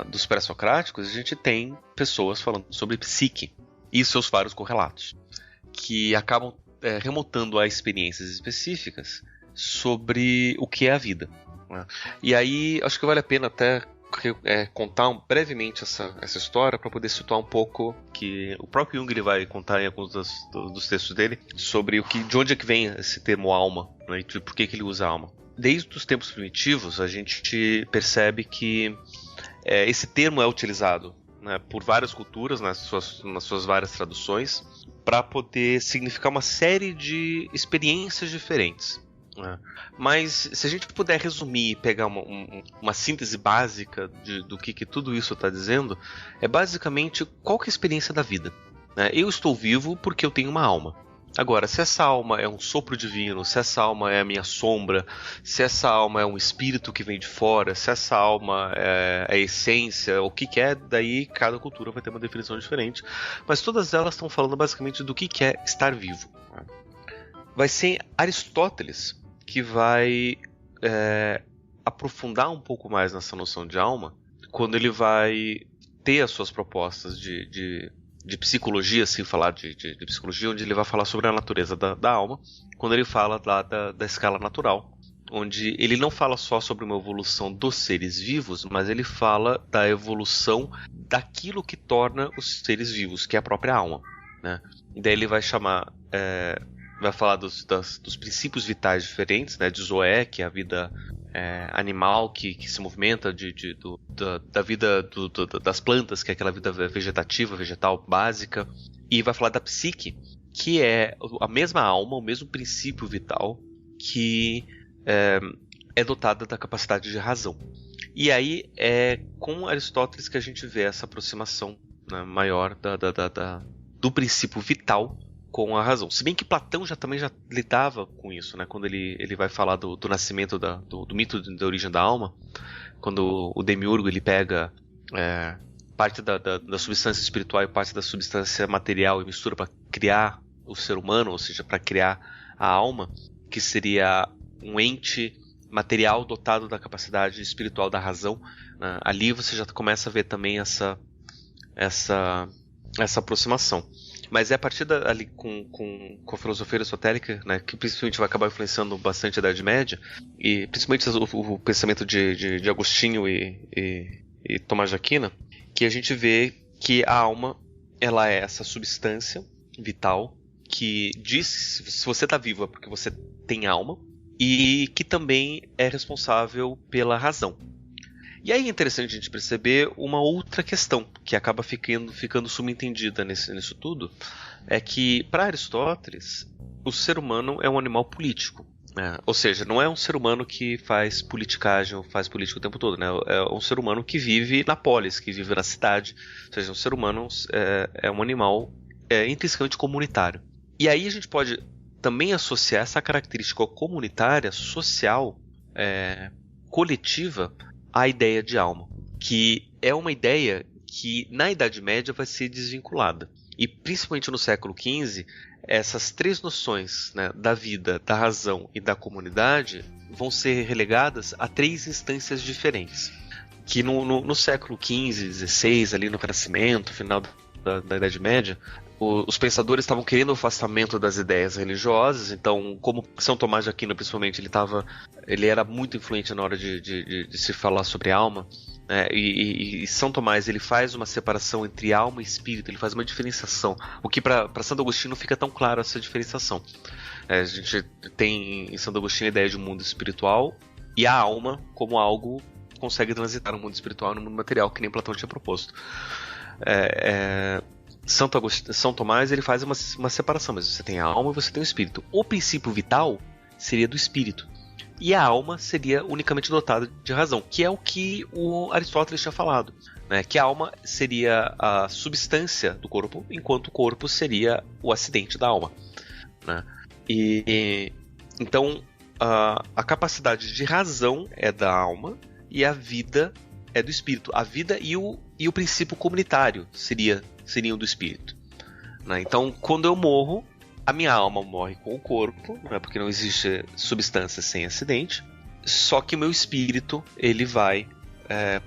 dos pré-socráticos, a gente tem pessoas falando sobre psique e seus vários correlatos, que acabam remontando a experiências específicas sobre o que é a vida. Né? E aí, acho que vale a pena até contar brevemente essa história para poder situar um pouco que o próprio Jung ele vai contar em alguns dos textos dele sobre de onde é que vem esse termo alma, né, e por que ele usa alma. Desde os tempos primitivos a gente percebe que esse termo é utilizado, né, por várias culturas nas suas várias traduções para poder significar uma série de experiências diferentes. Mas se a gente puder resumir e pegar uma síntese básica do que tudo isso está dizendo, é basicamente qual que é a experiência da vida. Eu estou vivo porque eu tenho uma alma. Agora, se essa alma é um sopro divino, se essa alma é a minha sombra, se essa alma é um espírito que vem de fora, se essa alma é a essência, o que é, daí cada cultura vai ter uma definição diferente. Mas todas elas estão falando basicamente do que é estar vivo. Vai ser Aristóteles que vai aprofundar um pouco mais nessa noção de alma, quando ele vai ter as suas propostas de psicologia, assim, falar de psicologia, onde ele vai falar sobre a natureza da alma, quando ele fala lá da escala natural, onde ele não fala só sobre uma evolução dos seres vivos, mas ele fala da evolução daquilo que torna os seres vivos, que é a própria alma, né? E daí ele vai chamar... vai falar dos princípios vitais diferentes, né, de Zoé, que é a vida animal que se movimenta, da vida das plantas, que é aquela vida vegetativa, vegetal básica, e vai falar da psique, que é a mesma alma, o mesmo princípio vital que é dotada da capacidade de razão. E aí é com Aristóteles que a gente vê essa aproximação, né, maior do princípio vital com a razão. Se bem que Platão também já lidava com isso, né? Quando ele vai falar do nascimento, do mito da origem da alma, quando o Demiurgo ele pega parte da substância espiritual e parte da substância material e mistura para criar o ser humano, ou seja, para criar a alma, que seria um ente material dotado da capacidade espiritual da razão, né? Ali você já começa a ver também essa aproximação. Mas é a partir ali com a filosofia aristotélica, né, que principalmente vai acabar influenciando bastante a Idade Média, e principalmente o pensamento de Agostinho e Tomás de Aquino, que a gente vê que a alma ela é essa substância vital que diz se você está vivo é porque você tem alma, e que também é responsável pela razão. E aí é interessante a gente perceber uma outra questão que acaba ficando subentendida nisso tudo, é que para Aristóteles o ser humano é um animal político, né? Ou seja, não é um ser humano que faz politicagem ou faz política o tempo todo, né? É um ser humano que vive na polis, que vive na cidade, ou seja, um ser humano é um animal intrinsecamente comunitário. E aí a gente pode também associar essa característica comunitária, social, coletiva, a ideia de alma, que é uma ideia que na Idade Média vai ser desvinculada. E principalmente no século XV, essas três noções, né, da vida, da razão e da comunidade vão ser relegadas a três instâncias diferentes. Que no século XV, XVI, ali no Renascimento, final da Idade Média, os pensadores estavam querendo o afastamento das ideias religiosas. Então, como São Tomás de Aquino, principalmente, ele era muito influente na hora de se falar sobre alma, né? E São Tomás ele faz uma separação entre alma e espírito, ele faz uma diferenciação, o que para Santo Agostinho não fica tão claro essa diferenciação. A gente tem em Santo Agostinho a ideia de um mundo espiritual e a alma como algo que consegue transitar no mundo espiritual e no mundo material, que nem Platão tinha proposto. São Tomás ele faz uma separação, mas você tem a alma e você tem o espírito. O princípio vital seria do espírito e a alma seria unicamente dotada de razão, que é o que o Aristóteles tinha falado, né? Que a alma seria a substância do corpo, enquanto o corpo seria o acidente da alma, né? Então a capacidade de razão é da alma e a vida é do espírito. A vida e o princípio comunitário seriam do espírito, né? Então, quando eu morro, a minha alma morre com o corpo, né? Porque não existe substância sem acidente. Só que o meu espírito ele vai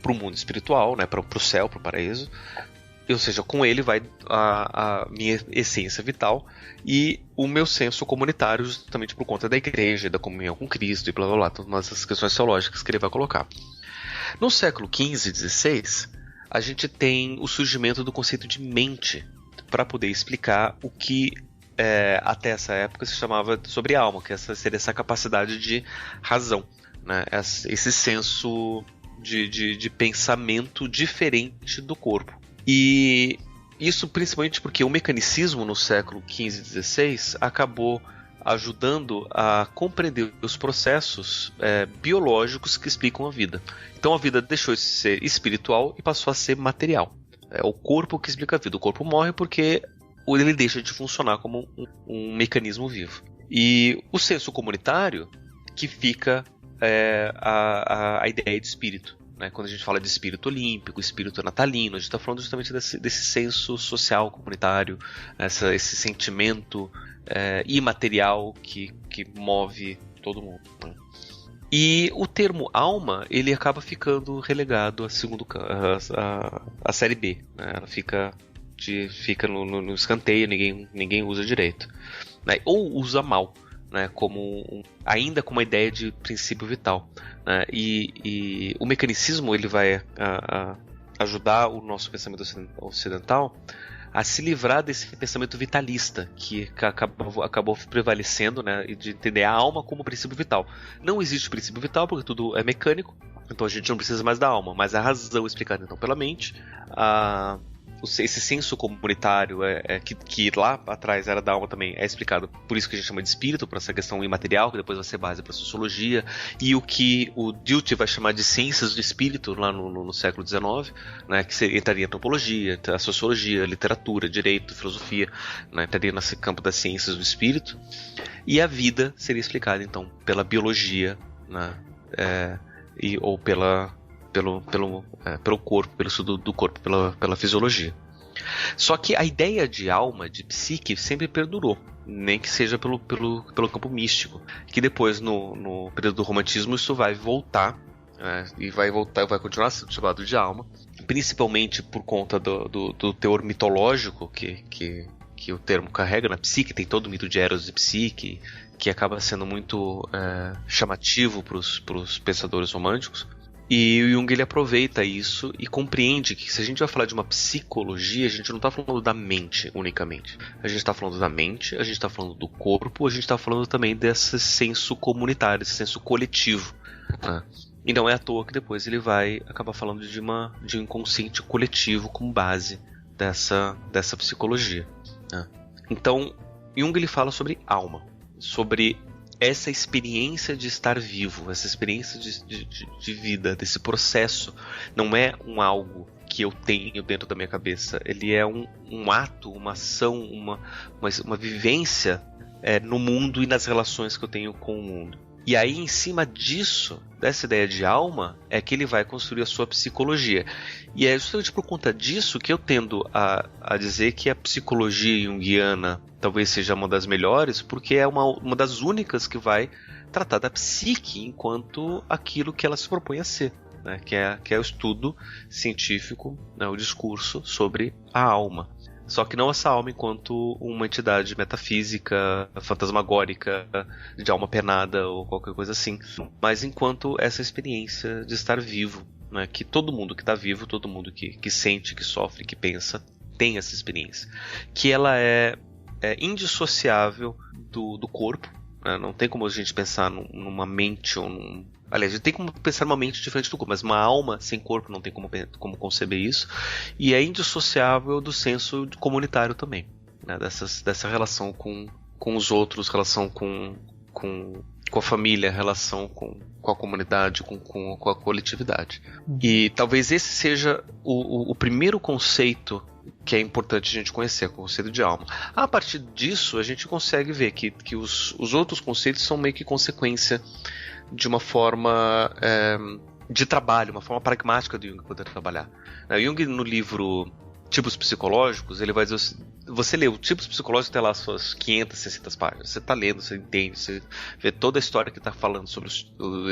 para o mundo espiritual, né? Para o céu, para o paraíso. Ou seja, com ele vai a minha essência vital e o meu senso comunitário, justamente por conta da igreja, da comunhão com Cristo e blá blá blá, todas essas questões teológicas que ele vai colocar. No século XV e XVI, a gente tem o surgimento do conceito de mente para poder explicar o que até essa época se chamava sobre alma, que seria essa capacidade de razão, né? Esse senso de pensamento diferente do corpo. E isso principalmente porque o mecanicismo no século XV e XVI acabou ajudando a compreender os processos biológicos que explicam a vida. Então a vida deixou de ser espiritual e passou a ser material. É o corpo que explica a vida. O corpo morre porque ele deixa de funcionar como um mecanismo vivo. E o senso comunitário que fica a ideia de espírito. Né? Quando a gente fala de espírito olímpico, espírito natalino, a gente está falando justamente desse senso social comunitário, esse sentimento imaterial que move todo mundo. Né? E o termo alma, ele acaba ficando relegado a série B. Né? Ela fica no escanteio, ninguém usa direito. Né? Ou usa mal, né? Ainda com uma ideia de princípio vital. Né? E o mecanicismo ele vai ajudar o nosso pensamento ocidental a se livrar desse pensamento vitalista que acabou prevalecendo, né, de entender a alma como princípio vital. Não existe princípio vital porque tudo é mecânico, então a gente não precisa mais da alma, mas a razão explicada então pela mente, esse senso comunitário que lá atrás era da alma também é explicado, por isso que a gente chama de espírito, por essa questão imaterial, que depois vai ser base para a sociologia, e o que o Dilthey vai chamar de ciências do espírito lá no século XIX, né, que entraria a antropologia, a sociologia, a literatura, direito, filosofia, né, entraria nesse campo das ciências do espírito, e a vida seria explicada então pela biologia, né, ou pelo corpo, pelo estudo do corpo, pela fisiologia. Só que a ideia de alma, de psique, sempre perdurou, nem que seja pelo campo místico, que depois no período do romantismo isso vai voltar, e vai continuar sendo chamado de alma, principalmente por conta do teor mitológico que o termo carrega na psique. Tem todo o mito de Eros e Psique, que acaba sendo muito chamativo para os pensadores românticos. E o Jung ele aproveita isso e compreende que se a gente vai falar de uma psicologia, a gente não está falando da mente unicamente. A gente está falando da mente, a gente está falando do corpo, a gente está falando também desse senso comunitário, esse senso coletivo. Né? E não é à toa que depois ele vai acabar falando de um inconsciente coletivo como base dessa psicologia. Né? Então, Jung ele fala sobre alma, sobre essa experiência de estar vivo, essa experiência de vida, desse processo. Não é algo que eu tenho dentro da minha cabeça, ele é um ato, uma ação, uma vivência no mundo e nas relações que eu tenho com o mundo. E aí, em cima disso, dessa ideia de alma, é que ele vai construir a sua psicologia. E é justamente por conta disso que eu tendo a dizer que a psicologia junguiana talvez seja uma das melhores, porque é uma das únicas que vai tratar da psique enquanto aquilo que ela se propõe a ser, né? Que é o estudo científico, né? O discurso sobre a alma. Só que não essa alma enquanto uma entidade metafísica, fantasmagórica, de alma penada ou qualquer coisa assim, mas enquanto essa experiência de estar vivo, né? Que todo mundo que está vivo, todo mundo que sente, que sofre, que pensa, tem essa experiência. Que ela é indissociável do corpo, né? Não tem como a gente pensar numa mente ou aliás, a gente tem como pensar numa mente diferente do corpo, mas uma alma sem corpo não tem como conceber isso. E é indissociável do senso comunitário também, né? Dessa relação com os outros, relação com a família, relação com a comunidade, com a coletividade. E talvez esse seja o primeiro conceito que é importante a gente conhecer, o conceito de alma. A partir disso, a gente consegue ver que os outros conceitos são meio que consequência de uma forma de trabalho, uma forma pragmática de Jung poder trabalhar. Jung, no livro Tipos Psicológicos, ele vai dizer você lê o Tipos Psicológicos, tem lá as suas 500, 600 páginas. Você tá lendo, você entende, você vê toda a história que tá falando sobre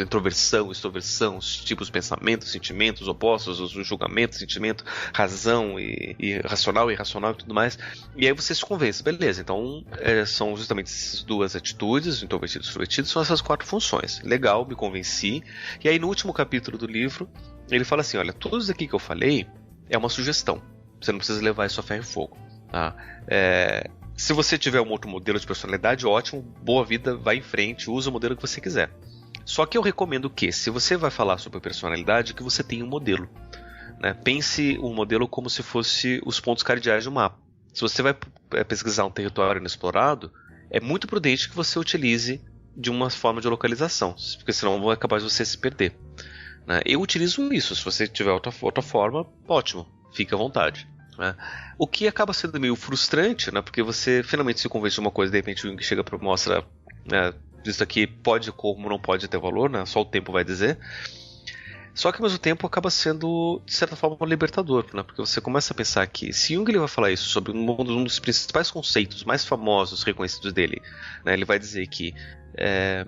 introversão, extroversão, os tipos de pensamento, sentimentos opostos, os julgamentos, sentimento, razão e racional, irracional e tudo mais. E aí você se convence, beleza, então são justamente essas duas atitudes, introvertido e extrovertido, são essas 4 funções. Legal, me convenci. E aí no último capítulo do livro, ele fala assim, olha, tudo isso aqui que eu falei é uma sugestão. Você não precisa levar isso a ferro e fogo. Tá? Se você tiver um outro modelo de personalidade, ótimo, boa vida, vai em frente, usa o modelo que você quiser. Só que eu recomendo que, se você vai falar sobre personalidade, que você tenha um modelo. Né? Pense o modelo como se fosse os pontos cardeais de um mapa. Se você vai pesquisar um território inexplorado, é muito prudente que você utilize de uma forma de localização, porque senão é capaz de você se perder. Né? Eu utilizo isso, se você tiver outra forma, ótimo, fique à vontade. Né? O que acaba sendo meio frustrante, né? Porque você finalmente se convence de uma coisa, de repente o Jung chega para mostra, né, isso aqui pode como não pode ter valor, né? Só o tempo vai dizer. Só que ao mesmo tempo acaba sendo, de certa forma, libertador, né? Porque você começa a pensar que se Jung ele vai falar isso sobre um dos principais conceitos mais famosos, reconhecidos dele, né? Ele vai dizer que é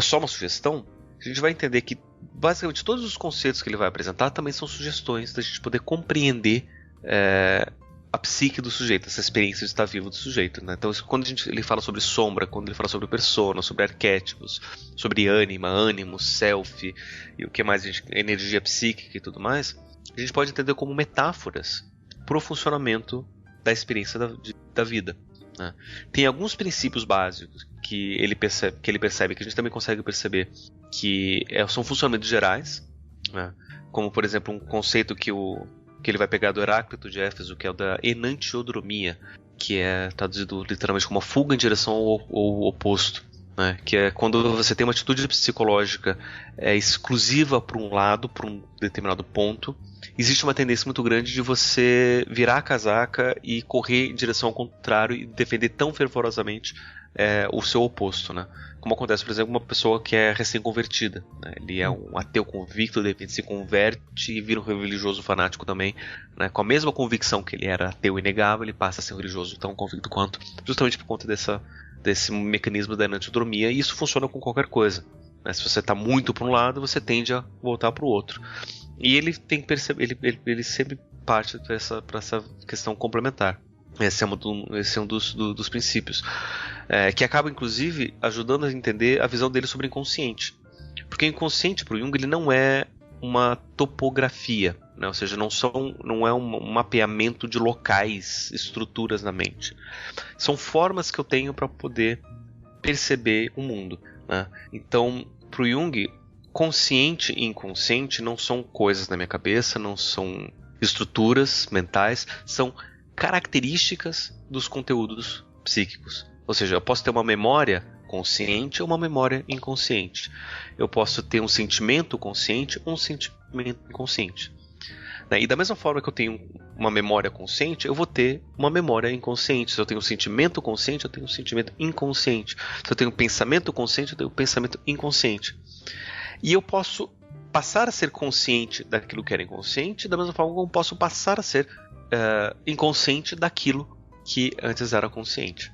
só uma sugestão. A gente vai entender que basicamente todos os conceitos que ele vai apresentar também são sugestões da gente poder compreender a psique do sujeito, essa experiência de estar vivo do sujeito. Né? Então, quando ele fala sobre sombra, quando ele fala sobre persona, sobre arquétipos, sobre ânima, ânimo, self, e o que mais, energia psíquica e tudo mais, a gente pode entender como metáforas para o funcionamento da experiência da vida. Né? Tem alguns princípios básicos que ele percebe, que a gente também consegue perceber, que são funcionamentos gerais, né? Como, por exemplo, um conceito que ele vai pegar do Heráclito de Éfeso, que é o da enantiodromia, que é traduzido literalmente como uma fuga em direção ao oposto, né? Que é quando você tem uma atitude psicológica exclusiva para um lado, para um determinado ponto, existe uma tendência muito grande de você virar a casaca e correr em direção ao contrário e defender tão fervorosamente o seu oposto, né? Como acontece, por exemplo, com uma pessoa que é recém-convertida, né? Ele é um ateu convicto, de repente se converte e vira um religioso fanático também, né? Com a mesma convicção que ele era ateu inegável, ele passa a ser um religioso tão convicto quanto, justamente por conta desse mecanismo da enantiodromia, e isso funciona com qualquer coisa, né? Se você está muito para um lado, você tende a voltar para o outro. E ele tem que perceber, ele sempre parte para essa questão complementar. Esse é um dos princípios, que acaba inclusive ajudando a entender a visão dele sobre o inconsciente. Porque o inconsciente para o Jung ele não é uma topografia, né? Ou seja, não é um mapeamento de locais, estruturas na mente. São formas que eu tenho para poder perceber o mundo, né? Então, para o Jung, consciente e inconsciente não são coisas na minha cabeça, não são estruturas mentais, são características dos conteúdos psíquicos. Ou seja, eu posso ter uma memória consciente ou uma memória inconsciente. Eu posso ter um sentimento consciente ou um sentimento inconsciente. E da mesma forma que eu tenho uma memória consciente, eu vou ter uma memória inconsciente. Se eu tenho um sentimento consciente, eu tenho um sentimento inconsciente. Se eu tenho um pensamento consciente, eu tenho um pensamento inconsciente. E eu posso passar a ser consciente daquilo que era inconsciente, da mesma forma como eu posso passar a ser inconsciente daquilo que antes era consciente.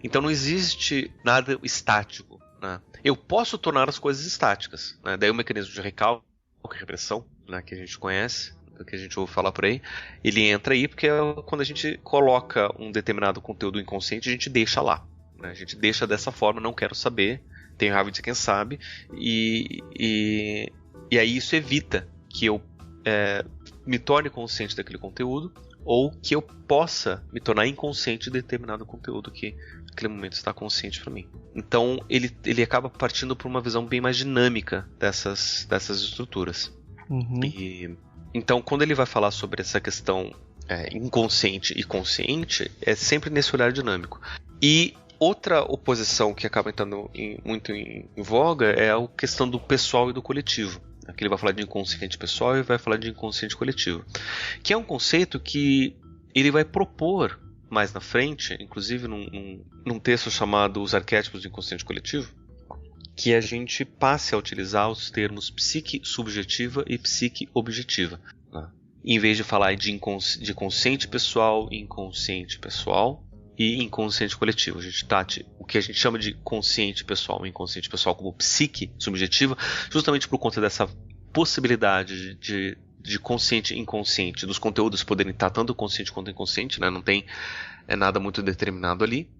Então não existe nada estático, né? Eu posso tornar as coisas estáticas, né? Daí o mecanismo de recalque e repressão, né, que a gente conhece, que a gente ouve falar por aí, ele entra aí porque quando a gente coloca um determinado conteúdo inconsciente, a gente deixa lá, né? A gente deixa dessa forma, não quero saber, tenho raiva de quem sabe, e aí isso evita que eu me torne consciente daquele conteúdo, ou que eu possa me tornar inconsciente de determinado conteúdo que naquele momento está consciente para mim. Então ele acaba partindo para uma visão bem mais dinâmica dessas estruturas. Uhum. Então quando ele vai falar sobre essa questão inconsciente e consciente, é sempre nesse olhar dinâmico. E outra oposição que acaba entrando muito em voga é a questão do pessoal e do coletivo. Aqui ele vai falar de inconsciente pessoal e vai falar de inconsciente coletivo, que é um conceito que ele vai propor mais na frente, inclusive num texto chamado Os Arquétipos do Inconsciente Coletivo, que a gente passe a utilizar os termos psique subjetiva e psique objetiva, né? em vez de falar de consciente pessoal, inconsciente pessoal e inconsciente coletivo. A gente trata o que a gente chama de consciente pessoal e inconsciente pessoal como psique subjetiva, justamente por conta dessa possibilidade de consciente e inconsciente, dos conteúdos poderem estar tanto consciente quanto inconsciente, né? Não tem nada muito determinado ali.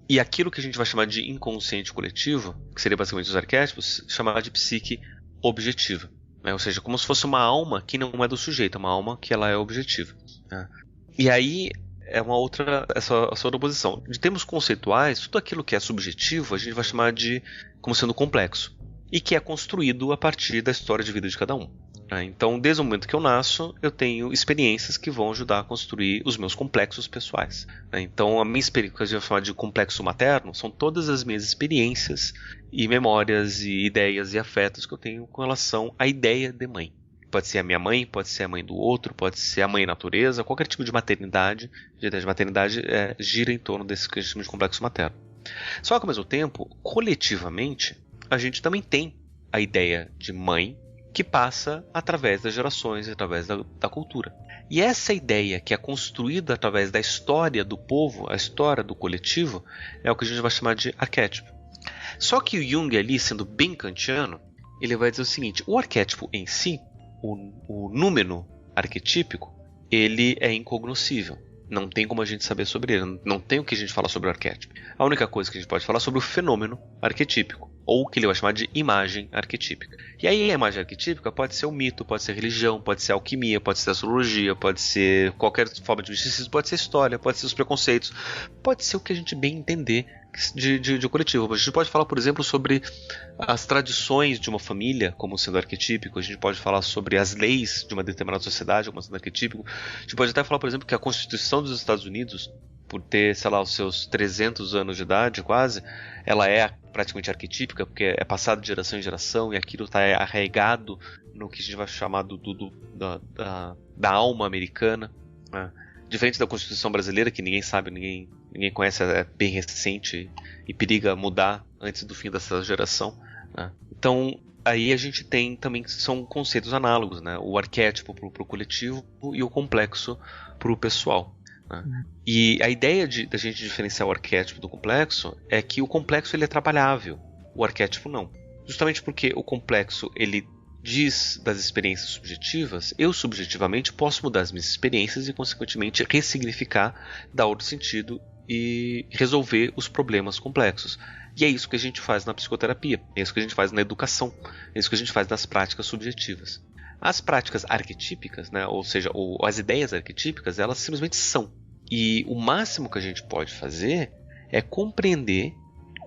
E aquilo que a gente vai chamar de inconsciente coletivo, que seria basicamente os arquétipos, chamar de psique objetiva. Ou seja, como se fosse uma alma que não é do sujeito, uma alma que ela é objetiva. Né? E aí é essa outra posição. De termos conceituais, tudo aquilo que é subjetivo a gente vai chamar de como sendo complexo e que é construído a partir da história de vida de cada um. Então, desde o momento que eu nasço, eu tenho experiências que vão ajudar a construir os meus complexos pessoais. Então, a minha experiência, que a gente vai chamar de complexo materno, são todas as minhas experiências e memórias e ideias e afetos que eu tenho com relação à ideia de mãe. Pode ser a minha mãe, pode ser a mãe do outro, pode ser a mãe natureza, qualquer tipo de maternidade. A ideia de maternidade gira em torno desse que a gente chama de complexo materno. Só que, ao mesmo tempo, coletivamente, a gente também tem a ideia de mãe, que passa através das gerações, através da cultura. E essa ideia que é construída através da história do povo, a história do coletivo, é o que a gente vai chamar de arquétipo. Só que o Jung ali, sendo bem kantiano, ele vai dizer o seguinte: o arquétipo em si, o número arquetípico, ele é incognoscível. Não tem como a gente saber sobre ele, não tem o que a gente falar sobre o arquétipo. A única coisa que a gente pode falar é sobre o fenômeno arquetípico, ou o que ele vai chamar de imagem arquetípica. E aí a imagem arquetípica pode ser o mito, pode ser religião, pode ser alquimia, pode ser astrologia, pode ser qualquer forma de misticismo, pode ser história, pode ser os preconceitos, pode ser o que a gente bem entender de coletivo. A gente pode falar, por exemplo, sobre as tradições de uma família como sendo arquetípico, a gente pode falar sobre as leis de uma determinada sociedade como sendo arquetípico, a gente pode até falar, por exemplo, que a Constituição dos Estados Unidos, por ter, sei lá, os seus 300 anos de idade quase, ela é praticamente arquetípica, porque é passado de geração em geração e aquilo está arraigado no que a gente vai chamar da alma americana, né? Diferente da Constituição brasileira, que ninguém sabe, ninguém conhece, é bem recente e periga mudar antes do fim dessa geração, né? Então, aí a gente tem também, são conceitos análogos, né? O arquétipo para o coletivo e o complexo para o pessoal. E a ideia da gente diferenciar o arquétipo do complexo é que o complexo ele é trabalhável, o arquétipo não. Justamente porque o complexo ele diz das experiências subjetivas, eu subjetivamente posso mudar as minhas experiências e consequentemente ressignificar, dar outro sentido e resolver os problemas complexos. E é isso que a gente faz na psicoterapia, é isso que a gente faz na educação, é isso que a gente faz nas práticas subjetivas. As práticas arquetípicas, né, ou seja, as ideias arquetípicas, elas simplesmente são. E o máximo que a gente pode fazer é compreender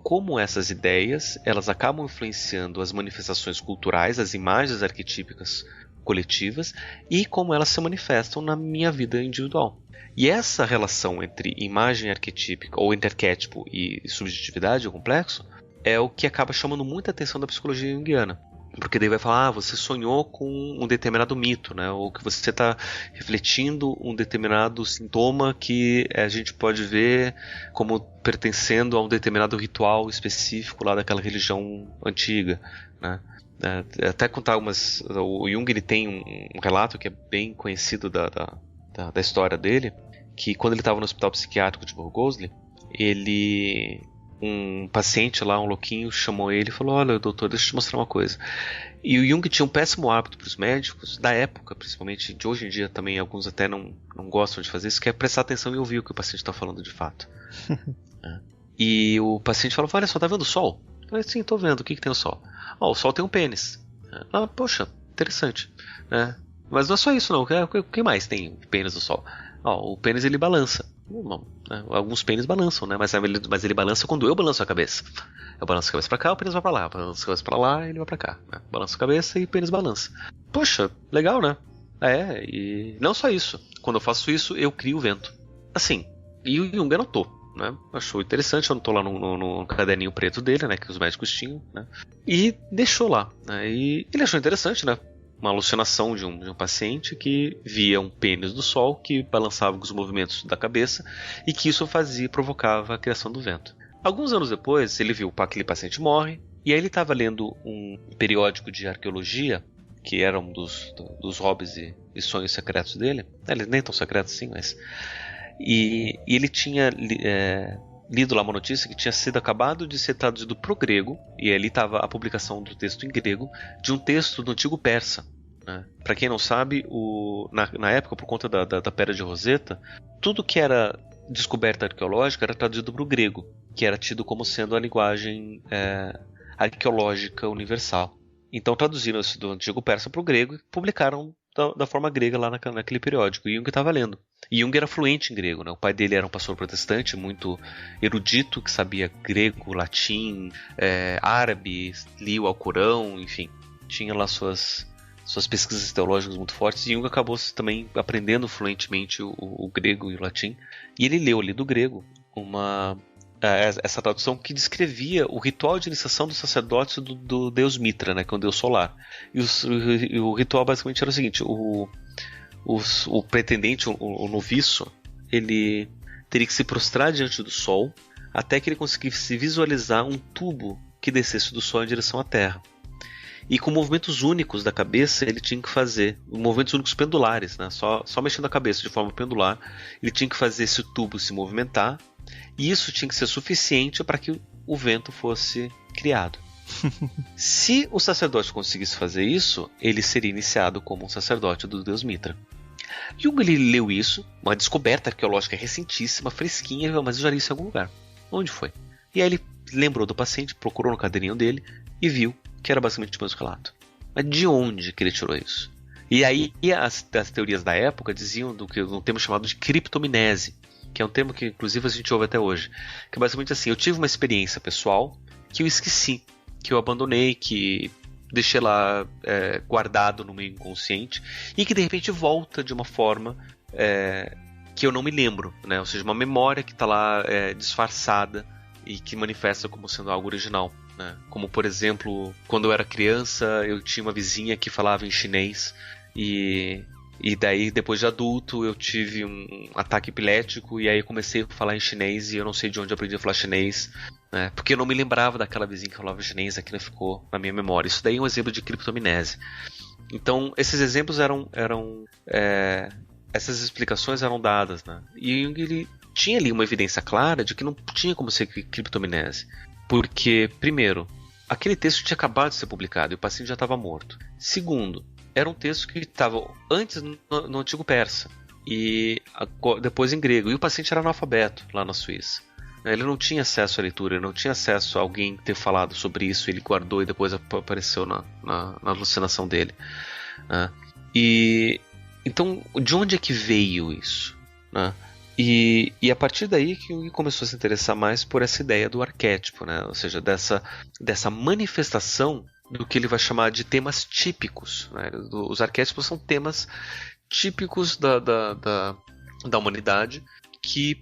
como essas ideias elas acabam influenciando as manifestações culturais, as imagens arquetípicas coletivas e como elas se manifestam na minha vida individual. E essa relação entre imagem arquetípica, ou entre arquétipo e subjetividade, ou complexo, é o que acaba chamando muita atenção da psicologia junguiana. Porque daí vai falar, você sonhou com um determinado mito, né? Ou que você está refletindo um determinado sintoma que a gente pode ver como pertencendo a um determinado ritual específico lá daquela religião antiga, né? Até contar o Jung ele tem um relato que é bem conhecido da história dele, que quando ele estava no hospital psiquiátrico de Burgosli, um paciente lá, um louquinho, chamou ele e falou: olha, doutor, deixa eu te mostrar uma coisa. E o Jung tinha um péssimo hábito para os médicos, da época, principalmente, de hoje em dia também, alguns até não gostam de fazer isso, que é prestar atenção e ouvir o que o paciente está falando de fato. E o paciente falou: olha só, tá vendo o sol? Eu falei: sim, tô vendo, o que tem o sol? O sol tem um pênis. Poxa, interessante, né? Mas não é só isso não, o que mais tem o pênis do sol? O pênis ele balança. Alguns pênis balançam, né? Mas ele balança quando eu balanço a cabeça. Eu balanço a cabeça pra cá, o pênis vai pra lá. Eu balanço a cabeça pra lá, ele vai pra cá, né? Balanço a cabeça e o pênis balança. Poxa, legal, né? E não só isso. Quando eu faço isso, eu crio o vento. Assim, e o Jung anotou, né? Achou interessante, anotou lá no caderninho preto dele, né? Que os médicos tinham, né? E deixou lá, né? E ele achou interessante, né? Uma alucinação de um paciente que via um pênis do sol que balançava com os movimentos da cabeça e que isso provocava a criação do vento. Alguns anos depois, ele viu que aquele paciente morre e aí ele estava lendo um periódico de arqueologia que era um dos hobbies e sonhos secretos dele. Eles nem tão secretos assim, mas... E ele tinha lido lá uma notícia que tinha sido acabado de ser traduzido para o grego, e ali estava a publicação do texto em grego, de um texto do antigo persa. Né? Para quem não sabe, na época, por conta da Pedra de Roseta, tudo que era descoberta arqueológica era traduzido para o grego, que era tido como sendo a linguagem arqueológica universal. Então traduziram isso do antigo persa para o grego e publicaram da forma grega lá naquele periódico. E Jung estava lendo. E Jung era fluente em grego, né? O pai dele era um pastor protestante, muito erudito, que sabia grego, latim, árabe, lia o Alcorão, enfim. Tinha lá suas pesquisas teológicas muito fortes. E Jung acabou também aprendendo fluentemente o grego e o latim. E ele leu ali do grego essa tradução que descrevia o ritual de iniciação dos sacerdotes do deus Mitra, né, que é um deus solar. E o ritual basicamente era o seguinte: o pretendente, o noviço, ele teria que se prostrar diante do sol até que ele conseguisse visualizar um tubo que descesse do sol em direção à terra. E com movimentos únicos da cabeça ele tinha que fazer, movimentos únicos pendulares, né? Só mexendo a cabeça de forma pendular, ele tinha que fazer esse tubo se movimentar, e isso tinha que ser suficiente para que o vento fosse criado. Se o sacerdote conseguisse fazer isso, ele seria iniciado como um sacerdote do deus Mitra. Jung leu isso, uma descoberta arqueológica recentíssima, fresquinha, mas eu já li isso em algum lugar. Onde foi? E aí ele lembrou do paciente, procurou no caderninho dele e viu que era basicamente o mesmo relato. Mas de onde que ele tirou isso? E aí as teorias da época diziam do um termo chamado de criptomnese, que é um termo que inclusive a gente ouve até hoje. Que é basicamente assim: eu tive uma experiência pessoal que eu esqueci, que eu abandonei, que deixei lá guardado no meio inconsciente, e que de repente volta de uma forma que eu não me lembro, né? Ou seja, uma memória que está lá disfarçada e que manifesta como sendo algo original. Né? Como, por exemplo, quando eu era criança, eu tinha uma vizinha que falava em chinês, e daí, depois de adulto, eu tive um ataque epilético, e aí eu comecei a falar em chinês, e eu não sei de onde eu aprendi a falar chinês, né? Porque eu não me lembrava daquela vizinha que falava chinês, aquilo ficou na minha memória. Isso daí é um exemplo de criptomnese. Então, esses exemplos essas explicações eram dadas, né? E Jung, ele tinha ali uma evidência clara de que não tinha como ser criptomnese. Porque, primeiro, aquele texto tinha acabado de ser publicado e o paciente já estava morto. Segundo, era um texto que estava antes no antigo persa e depois em grego. E o paciente era analfabeto lá na Suíça. Ele não tinha acesso à leitura, ele não tinha acesso a alguém ter falado sobre isso, ele guardou e depois apareceu na alucinação dele. Então, de onde é que veio isso? E a partir daí que Jung começou a se interessar mais por essa ideia do arquétipo, né? Ou seja, dessa manifestação do que ele vai chamar de temas típicos. Né? Os arquétipos são temas típicos da humanidade que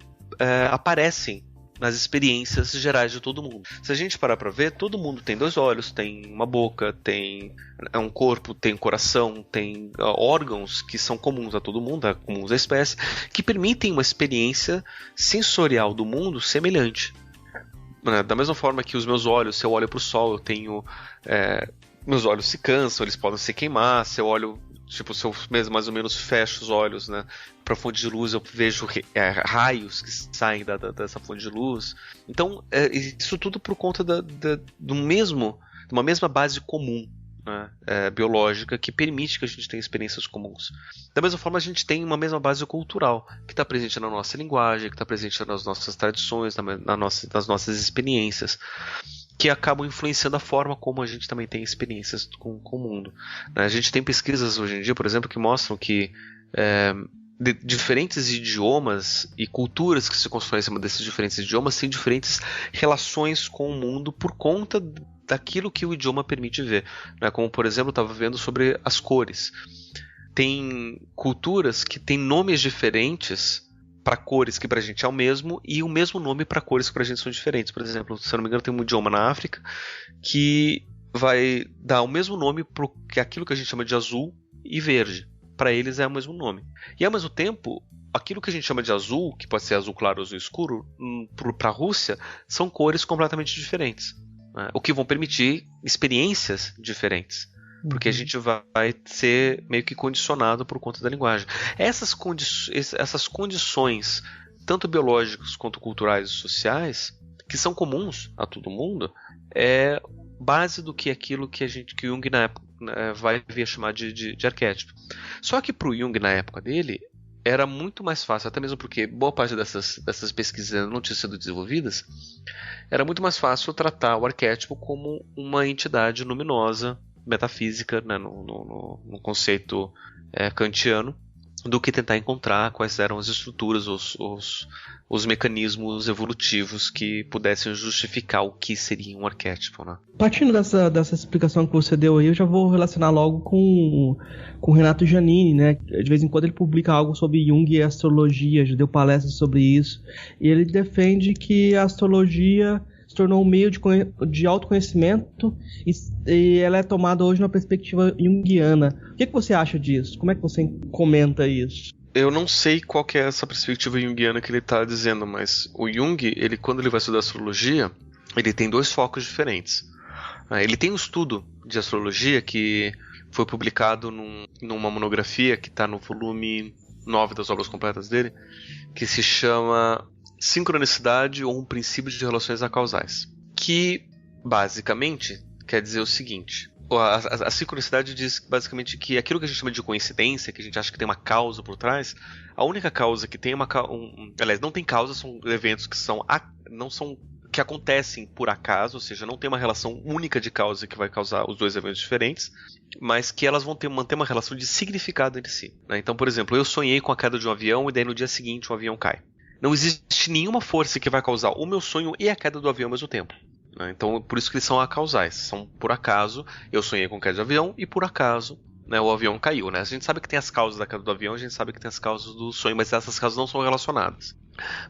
aparecem nas experiências gerais de todo mundo. Se a gente parar para ver, todo mundo tem 2 olhos, tem uma boca, tem um corpo, tem um coração, tem órgãos que são comuns a todo mundo, comuns à espécie, que permitem uma experiência sensorial do mundo semelhante. Da mesma forma que os meus olhos, se eu olho para o sol, eu tenho... meus olhos se cansam, eles podem se queimar, se eu olho... Tipo, se eu mais ou menos fecho os olhos, né, para a fonte de luz, eu vejo raios que saem dessa fonte de luz. Então, isso tudo por conta de uma mesma base comum, né, biológica, que permite que a gente tenha experiências comuns. Da mesma forma, a gente tem uma mesma base cultural, que está presente na nossa linguagem, que está presente nas nossas tradições, nas nossas experiências, que acabam influenciando a forma como a gente também tem experiências com o mundo. A gente tem pesquisas hoje em dia, por exemplo, que mostram que diferentes idiomas e culturas que se constroem em cima desses diferentes idiomas têm diferentes relações com o mundo por conta daquilo que o idioma permite ver. Como, por exemplo, eu estava vendo sobre as cores. Tem culturas que têm nomes diferentes para cores que para a gente é o mesmo, e o mesmo nome para cores que para a gente são diferentes. Por exemplo, se eu não me engano, tem um idioma na África que vai dar o mesmo nome para aquilo que a gente chama de azul e verde. Para eles é o mesmo nome. E ao mesmo tempo, aquilo que a gente chama de azul, que pode ser azul claro ou azul escuro, para a Rússia, são cores completamente diferentes, né? O que vão permitir experiências diferentes. Porque a gente vai ser meio que condicionado por conta da linguagem. Essas condições, tanto biológicas quanto culturais e sociais, que são comuns a todo mundo, é base do que aquilo que Jung na época vai vir a chamar de arquétipo. Só que para o Jung na época dele era muito mais fácil, até mesmo porque boa parte dessas pesquisas não tinham sido desenvolvidas, era muito mais fácil tratar o arquétipo como uma entidade luminosa, metafísica, né, no conceito kantiano, do que tentar encontrar quais eram as estruturas, os mecanismos evolutivos que pudessem justificar o que seria um arquétipo, né? Partindo dessa explicação que você deu aí, eu já vou relacionar logo com o Renato Giannini, né? De vez em quando ele publica algo sobre Jung e astrologia, já deu palestras sobre isso, e ele defende que a astrologia se tornou um meio de autoconhecimento e ela é tomada hoje numa perspectiva junguiana. O que você acha disso? Como é que você comenta isso? Eu não sei qual que é essa perspectiva junguiana que ele está dizendo, mas o Jung, quando ele vai estudar astrologia, ele tem dois focos diferentes. Ele tem um estudo de astrologia que foi publicado numa monografia que está no volume 9 das obras completas dele, que se chama Sincronicidade ou um princípio de relações acausais, que basicamente quer dizer o seguinte: a sincronicidade diz basicamente que aquilo que a gente chama de coincidência, que a gente acha que tem uma causa por trás, a única causa que tem aliás, não tem causa, são eventos que que acontecem por acaso, ou seja, não tem uma relação única de causa que vai causar os dois eventos diferentes, mas que elas vão manter uma relação de significado entre si, né? Então, por exemplo, eu sonhei com a queda de um avião e daí no dia seguinte o avião cai. Não existe nenhuma força que vai causar o meu sonho e a queda do avião ao mesmo tempo, né? Então, por isso que eles são acausais. São por acaso, eu sonhei com queda de avião e por acaso, né, o avião caiu, né? A gente sabe que tem as causas da queda do avião, a gente sabe que tem as causas do sonho, mas essas causas não são relacionadas.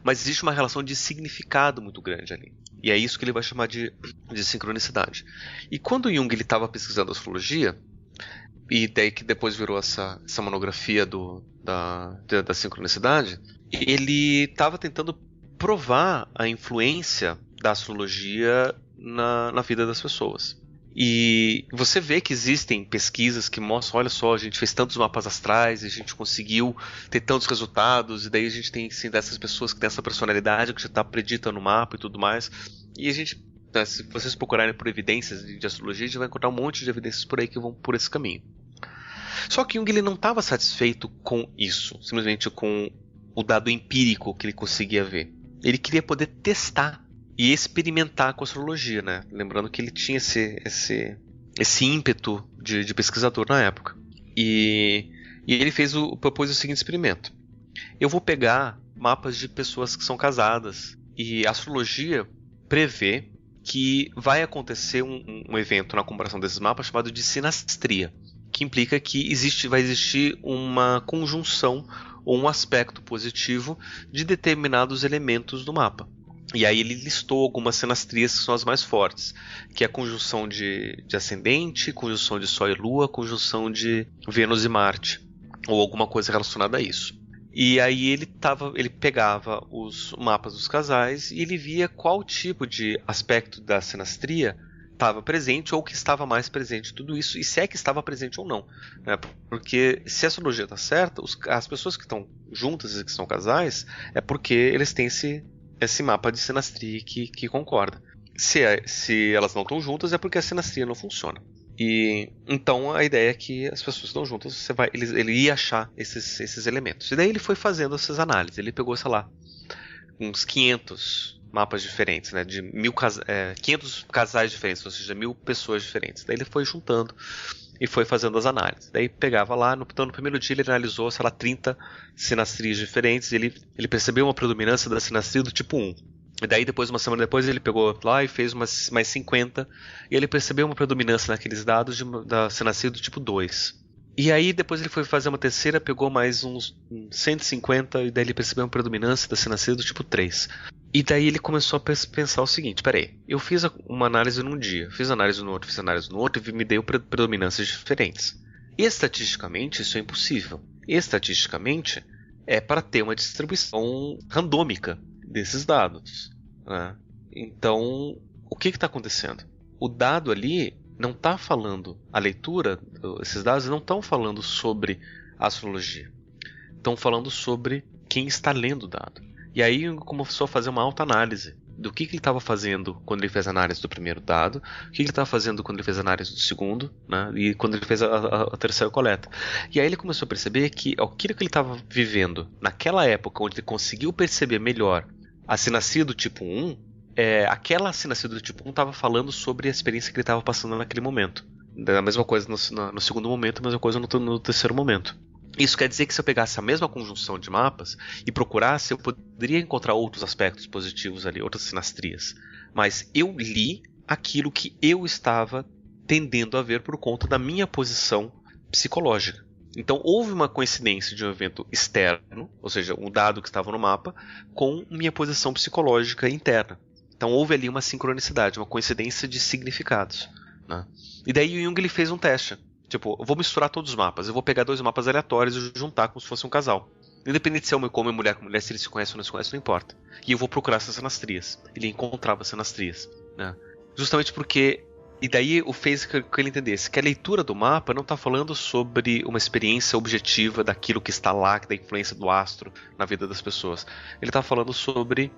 Mas existe uma relação de significado muito grande ali. E é isso que ele vai chamar de sincronicidade. E quando Jung estava pesquisando astrologia, e daí que depois virou essa monografia da sincronicidade, ele estava tentando provar a influência da astrologia na vida das pessoas. E você vê que existem pesquisas que mostram, olha só, a gente fez tantos mapas astrais e a gente conseguiu ter tantos resultados, e daí a gente tem sim, dessas pessoas que têm essa personalidade que já está predita no mapa e tudo mais. E a gente, né, se vocês procurarem por evidências de astrologia, a gente vai encontrar um monte de evidências por aí que vão por esse caminho. Só que Jung ele não estava satisfeito com isso, simplesmente com o dado empírico que ele conseguia ver. Ele queria poder testar e experimentar com a astrologia, né? Lembrando que ele tinha esse ímpeto de pesquisador na época. E ele propôs o seguinte experimento: eu vou pegar mapas de pessoas que são casadas, e a astrologia prevê que vai acontecer um evento na comparação desses mapas chamado de sinastria, que implica que vai existir uma conjunção ou um aspecto positivo de determinados elementos do mapa. E aí ele listou algumas sinastrias que são as mais fortes, que é a conjunção de ascendente, conjunção de Sol e Lua, conjunção de Vênus e Marte, ou alguma coisa relacionada a isso. E aí ele pegava os mapas dos casais e ele via qual tipo de aspecto da sinastria estava presente ou que estava mais presente em tudo isso, e se é que estava presente ou não, né? Porque se a astrologia está certa, as pessoas que estão juntas e que são casais, é porque eles têm esse mapa de sinastria que concorda. Se elas não estão juntas, é porque a sinastria não funciona. E então a ideia é que as pessoas que estão juntas, ele ia achar esses elementos. E daí ele foi fazendo essas análises. Ele pegou, sei lá, uns 500 mapas diferentes, né, de 500 casais diferentes, ou seja, 1000 pessoas diferentes. Daí ele foi juntando e foi fazendo as análises. Daí pegava lá, então no primeiro dia ele analisou, sei lá, 30 sinastrias diferentes, e ele percebeu uma predominância da sinastria do tipo 1. E daí depois, uma semana depois, ele pegou lá e fez mais 50, e ele percebeu uma predominância naqueles dados da sinastria do tipo 2. E aí depois ele foi fazer uma terceira, pegou mais uns 150, e daí ele percebeu uma predominância da sinastria do tipo 3. E daí ele começou a pensar o seguinte: peraí, eu fiz uma análise num dia, fiz análise no outro, e me deu predominâncias diferentes. Estatisticamente isso é impossível. Estatisticamente é para ter uma distribuição randômica desses dados, né? Então, o que está acontecendo? O dado ali não está falando, a leitura, esses dados não estão falando sobre a astrologia. Estão falando sobre quem está lendo o dado. E aí Jung começou a fazer uma autoanálise do que ele estava fazendo quando ele fez a análise do primeiro dado, o que ele estava fazendo quando ele fez a análise do segundo, né, e quando ele fez a terceira coleta. E aí ele começou a perceber que aquilo que ele estava vivendo naquela época, onde ele conseguiu perceber melhor a sinastria do tipo 1, aquela sinastria do tipo 1 estava falando sobre a experiência que ele estava passando naquele momento. A mesma coisa no segundo momento, a mesma coisa no terceiro momento. Isso quer dizer que se eu pegasse a mesma conjunção de mapas e procurasse, eu poderia encontrar outros aspectos positivos ali, outras sinastrias. Mas eu li aquilo que eu estava tendendo a ver por conta da minha posição psicológica. Então houve uma coincidência de um evento externo, ou seja, um dado que estava no mapa, com minha posição psicológica interna. Então houve ali uma sincronicidade, uma coincidência de significados, né? E daí o Jung ele fez um teste. Tipo, eu vou misturar todos os mapas, eu vou pegar 2 mapas aleatórios e juntar como se fosse um casal. Independente se é homem com homem, mulher com mulher, se eles se conhecem ou não se conhecem, não importa. E eu vou procurar essas sinastrias. Ele encontrava sinastrias, né? Justamente porque... E daí o fez que ele entendesse que a leitura do mapa não está falando sobre uma experiência objetiva daquilo que está lá, da influência do astro na vida das pessoas. Ele está falando sobre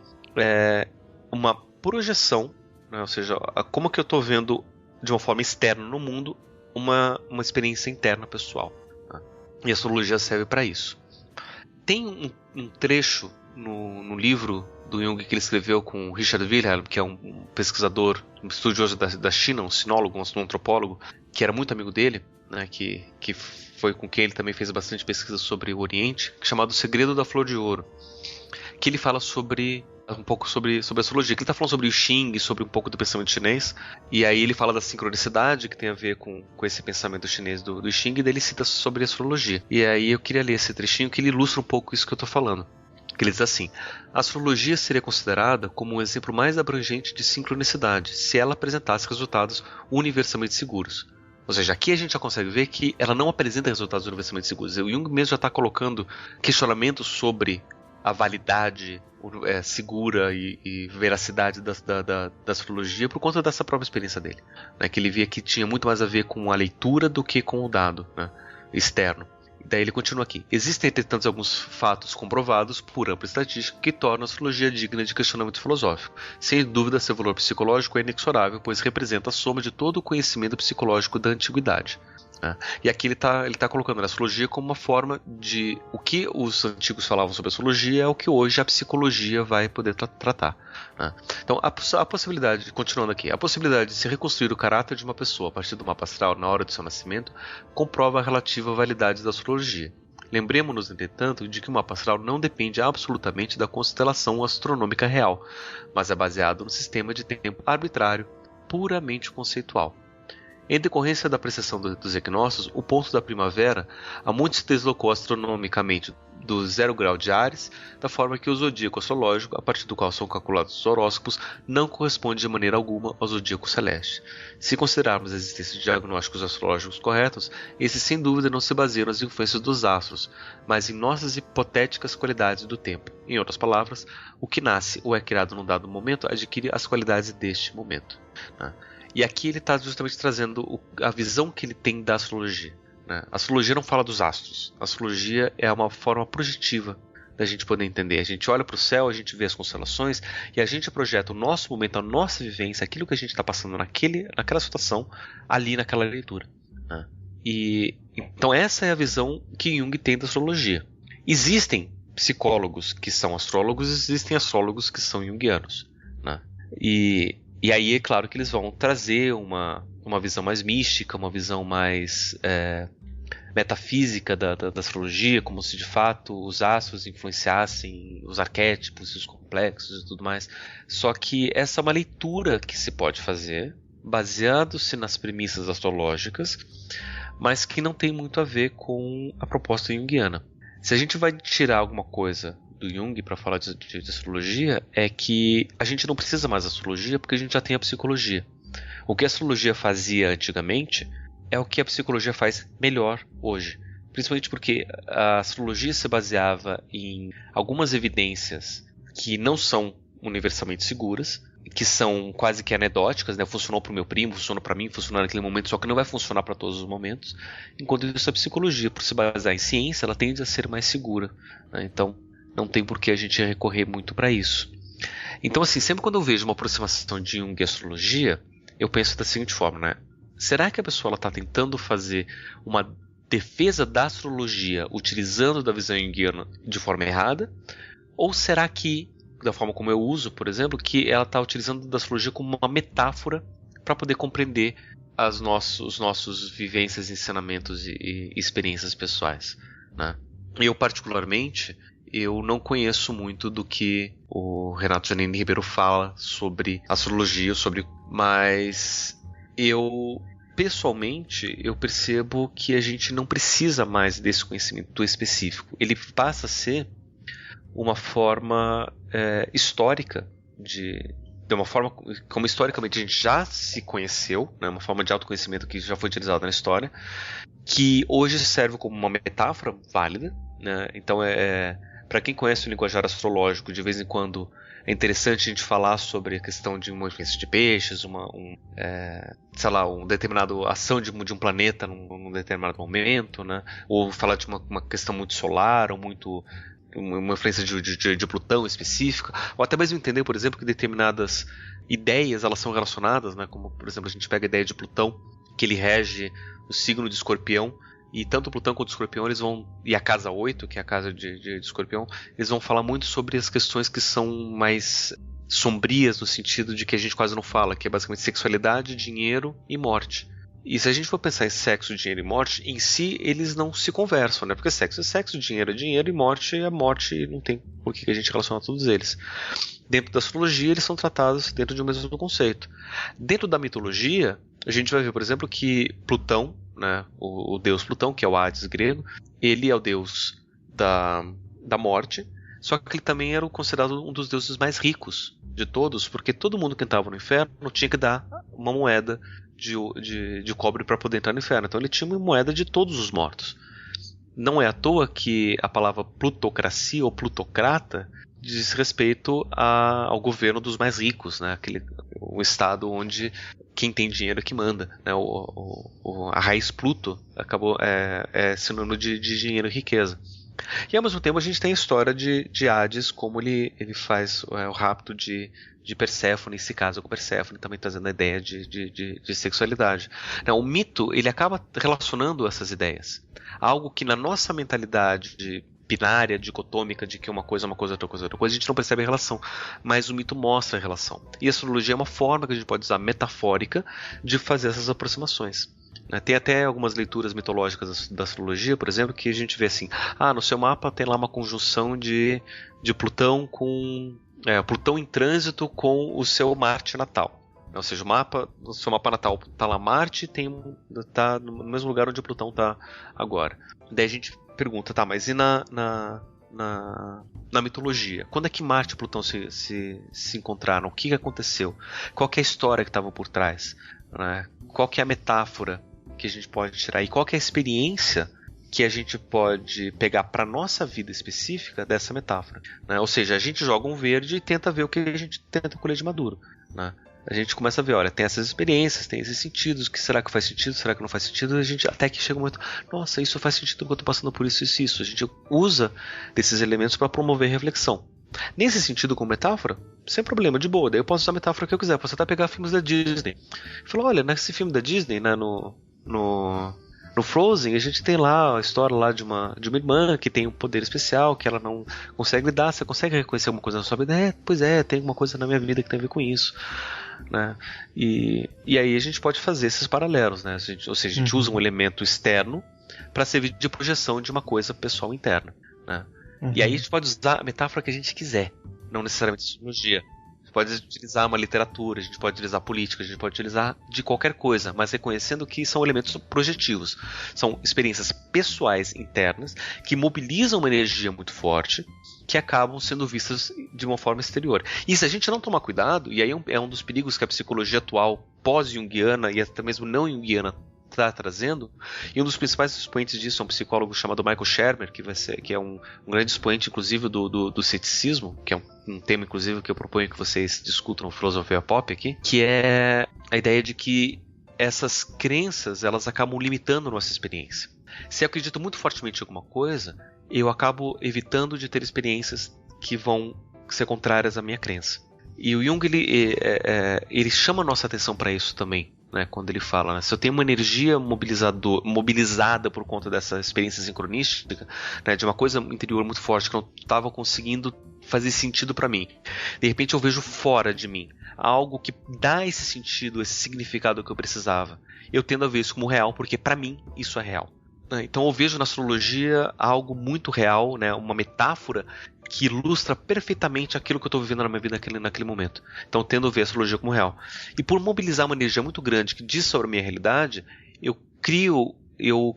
uma projeção, né? Ou seja, como que eu estou vendo de uma forma externa no mundo uma experiência interna pessoal, né? E a astrologia serve para isso. Tem um trecho no livro do Jung que ele escreveu com Richard Wilhelm, que é um pesquisador, um estudioso da China, um sinólogo, um antropólogo, que era muito amigo dele, né, que foi com quem ele também fez bastante pesquisa sobre o Oriente, chamado O Segredo da Flor de Ouro, que ele fala um pouco sobre astrologia, que ele está falando sobre o Xing, sobre um pouco do pensamento chinês, e aí ele fala da sincronicidade que tem a ver com esse pensamento chinês do Xing, e daí ele cita sobre astrologia. E aí eu queria ler esse trechinho que ele ilustra um pouco isso que eu estou falando. Que ele diz assim: a astrologia seria considerada como um exemplo mais abrangente de sincronicidade se ela apresentasse resultados universalmente seguros. Ou seja, aqui a gente já consegue ver que ela não apresenta resultados universalmente seguros. O Jung mesmo já está colocando questionamentos sobre a validade segura e veracidade da astrologia por conta dessa própria experiência dele, né? Que ele via que tinha muito mais a ver com a leitura do que com o dado, né, externo. Daí ele continua aqui. Existem, entretanto, alguns fatos comprovados por ampla estatística que tornam a astrologia digna de questionamento filosófico. Sem dúvida, seu valor psicológico é inexorável, pois representa a soma de todo o conhecimento psicológico da antiguidade. E aqui ele está colocando a astrologia como uma forma de... O que os antigos falavam sobre a astrologia é o que hoje a psicologia vai poder tratar. Então, a possibilidade, continuando aqui, a possibilidade de se reconstruir o caráter de uma pessoa a partir do mapa astral na hora do seu nascimento comprova a relativa validade da astrologia. Lembremos-nos, entretanto, de que o mapa astral não depende absolutamente da constelação astronômica real, mas é baseado no sistema de tempo arbitrário, puramente conceitual. Em decorrência da precessão dos equinócios, o ponto da primavera há muito se deslocou astronomicamente do 0 grau de Áries, da forma que o zodíaco astrológico, a partir do qual são calculados os horóscopos, não corresponde de maneira alguma ao zodíaco celeste. Se considerarmos a existência de diagnósticos astrológicos corretos, esses sem dúvida não se baseiam nas influências dos astros, mas em nossas hipotéticas qualidades do tempo. Em outras palavras, o que nasce ou é criado num dado momento adquire as qualidades deste momento, né? E aqui ele está justamente trazendo a visão que ele tem da astrologia, né? A astrologia não fala dos astros. A astrologia é uma forma projetiva da gente poder entender. A gente olha para o céu, a gente vê as constelações e a gente projeta o nosso momento, a nossa vivência, aquilo que a gente está passando naquela situação, ali naquela leitura, né? E então essa é a visão que Jung tem da astrologia. Existem psicólogos que são astrólogos, existem astrólogos que são junguianos, né? E aí é claro que eles vão trazer uma visão mais mística, uma visão mais metafísica da astrologia, como se de fato os astros influenciassem os arquétipos, os complexos e tudo mais. Só que essa é uma leitura que se pode fazer, baseado-se nas premissas astrológicas, mas que não tem muito a ver com a proposta junguiana. Se a gente vai tirar alguma coisa do Jung para falar de astrologia, é que a gente não precisa mais da astrologia porque a gente já tem a psicologia. O que a astrologia fazia antigamente é o que a psicologia faz melhor hoje, principalmente porque a astrologia se baseava em algumas evidências que não são universalmente seguras, que são quase que anedóticas, né? Funcionou para o meu primo, funcionou para mim, funcionou naquele momento, só que não vai funcionar para todos os momentos. Enquanto isso, a psicologia, por se basear em ciência, ela tende a ser mais segura, né? Então, não tem por que a gente recorrer muito para isso. Então, assim, sempre quando eu vejo uma aproximação de Jung e astrologia, eu penso da seguinte forma, né? Será que a pessoa está tentando fazer uma defesa da astrologia utilizando da visão junguiana de forma errada? Ou será que, da forma como eu uso, por exemplo, que ela está utilizando da astrologia como uma metáfora para poder compreender os nossos vivências, ensinamentos e experiências pessoais, né? Eu, particularmente, eu não conheço muito do que o Renato Giannini Ribeiro fala sobre astrologia, mas eu, pessoalmente, eu percebo que a gente não precisa mais desse conhecimento específico. Ele passa a ser uma forma histórica de uma forma como historicamente a gente já se conheceu, né, uma forma de autoconhecimento que já foi utilizada na história, que hoje serve como uma metáfora válida, né? Então para quem conhece o linguajar astrológico, de vez em quando é interessante a gente falar sobre a questão de uma influência de peixes, uma determinada ação de um planeta num determinado momento, né? Ou falar de uma questão muito solar, ou muito uma influência de Plutão específica, ou até mesmo entender, por exemplo, que determinadas ideias elas são relacionadas, né? Como, por exemplo, a gente pega a ideia de Plutão, que ele rege o signo de Escorpião, e tanto Plutão quanto Escorpião e a casa 8, que é a casa de Escorpião, eles vão falar muito sobre as questões que são mais sombrias, no sentido de que a gente quase não fala, que é basicamente sexualidade, dinheiro e morte. E se a gente for pensar em sexo, dinheiro e morte, em si eles não se conversam, né? Porque sexo é sexo, dinheiro é dinheiro e morte é morte, e não tem por que a gente relaciona todos eles. Dentro da astrologia, eles são tratados dentro de um mesmo conceito. Dentro da mitologia, a gente vai ver, por exemplo, que Plutão, né, o deus Plutão, que é o Hades grego, ele é o deus da morte, só que ele também era considerado um dos deuses mais ricos de todos, porque todo mundo que entrava no inferno tinha que dar uma moeda de cobre para poder entrar no inferno. Então ele tinha uma moeda de todos os mortos. Não é à toa que a palavra plutocracia ou plutocrata diz respeito ao governo dos mais ricos, né? O estado onde quem tem dinheiro é que manda, né? A raiz Pluto acabou sinônimo de dinheiro e riqueza. E ao mesmo tempo a gente tem a história de Hades, como ele faz o rapto de Perséfone, e se casa com Perséfone, também trazendo a ideia de sexualidade. O mito ele acaba relacionando essas ideias. Algo que na nossa mentalidade binária, dicotômica, de que uma coisa é uma coisa, outra coisa é outra coisa, a gente não percebe a relação, mas o mito mostra a relação. E a astrologia é uma forma que a gente pode usar metafórica de fazer essas aproximações. Tem até algumas leituras mitológicas da astrologia, por exemplo, que a gente vê assim, no seu mapa tem lá uma conjunção de Plutão com Plutão em trânsito com o seu Marte natal. Ou seja, o seu mapa natal está lá Marte, está no mesmo lugar onde o Plutão está agora. Daí a gente pergunta, mas e na mitologia? Quando é que Marte e Plutão se encontraram? O que aconteceu? Qual que é a história que estava por trás? Né? Qual que é a metáfora que a gente pode tirar? E qual que é a experiência que a gente pode pegar para a nossa vida específica dessa metáfora? Né? Ou seja, a gente joga um verde e tenta ver o que a gente tenta colher de maduro. Né? A gente começa a ver, olha, tem essas experiências, tem esses sentidos, o que será que faz sentido, será que não faz sentido? A gente até que chega um momento, nossa, isso faz sentido porque eu estou passando por isso e isso. A gente usa desses elementos para promover reflexão. Nesse sentido, como metáfora, sem problema, de boa. Daí eu posso usar a metáfora que eu quiser, posso até pegar filmes da Disney. Falar, olha, nesse filme da Disney, né, no Frozen, a gente tem lá a história lá de uma irmã que tem um poder especial, que ela não consegue lidar. Você consegue reconhecer alguma coisa na sua vida? Pois é, tem alguma coisa na minha vida que tem a ver com isso. Né? E aí a gente pode fazer esses paralelos, né? Ou seja, a gente usa um elemento externo para servir de projeção de uma coisa pessoal interna, né? E aí a gente pode usar a metáfora que a gente quiser, não necessariamente astrologia. A gente pode utilizar uma literatura, a gente pode utilizar política, a gente pode utilizar de qualquer coisa, mas reconhecendo que são elementos projetivos. São experiências pessoais internas que mobilizam uma energia muito forte, que acabam sendo vistas de uma forma exterior. E se a gente não tomar cuidado, e aí é um dos perigos que a psicologia atual, pós-junguiana e até mesmo não junguiana, está trazendo, e um dos principais expoentes disso é um psicólogo chamado Michael Shermer, que é um grande expoente, inclusive, do ceticismo, que é um tema, inclusive, que eu proponho que vocês discutam no Filosofia Pop aqui, que é a ideia de que essas crenças, elas acabam limitando a nossa experiência. Se eu acredito muito fortemente em alguma coisa, eu acabo evitando de ter experiências que vão ser contrárias à minha crença. E o Jung, ele chama a nossa atenção para isso também, né, quando ele fala, né, se eu tenho uma energia mobilizada por conta dessa experiência sincronística, né, de uma coisa interior muito forte que eu não estava conseguindo fazer sentido para mim, de repente eu vejo fora de mim algo que dá esse sentido, esse significado que eu precisava, eu tendo a ver isso como real, porque para mim isso é real. Então eu vejo na astrologia algo muito real, né, uma metáfora que ilustra perfeitamente aquilo que eu estou vivendo na minha vida naquele momento. Então eu tendo a ver a astrologia como real. E por mobilizar uma energia muito grande que diz sobre a minha realidade, eu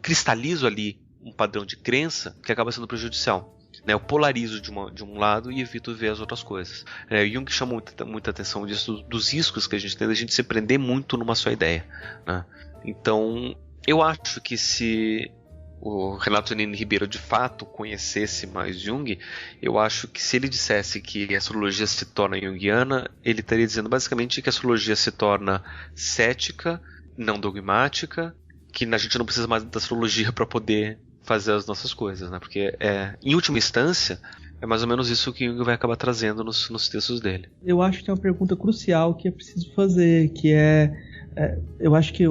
cristalizo ali um padrão de crença que acaba sendo prejudicial. Né, eu polarizo de um lado e evito ver as outras coisas. Jung chama muita atenção disso, dos riscos que a gente tem, da gente se prender muito numa só ideia. Né? Então, eu acho que se o Renato Nini Ribeiro de fato conhecesse mais Jung, eu acho que se ele dissesse que a astrologia se torna junguiana, ele estaria dizendo basicamente que a astrologia se torna cética, não dogmática, que a gente não precisa mais da astrologia para poder fazer as nossas coisas, né? Porque em última instância é mais ou menos isso que Jung vai acabar trazendo nos textos dele. Eu acho que tem uma pergunta crucial que é preciso fazer, que eu acho que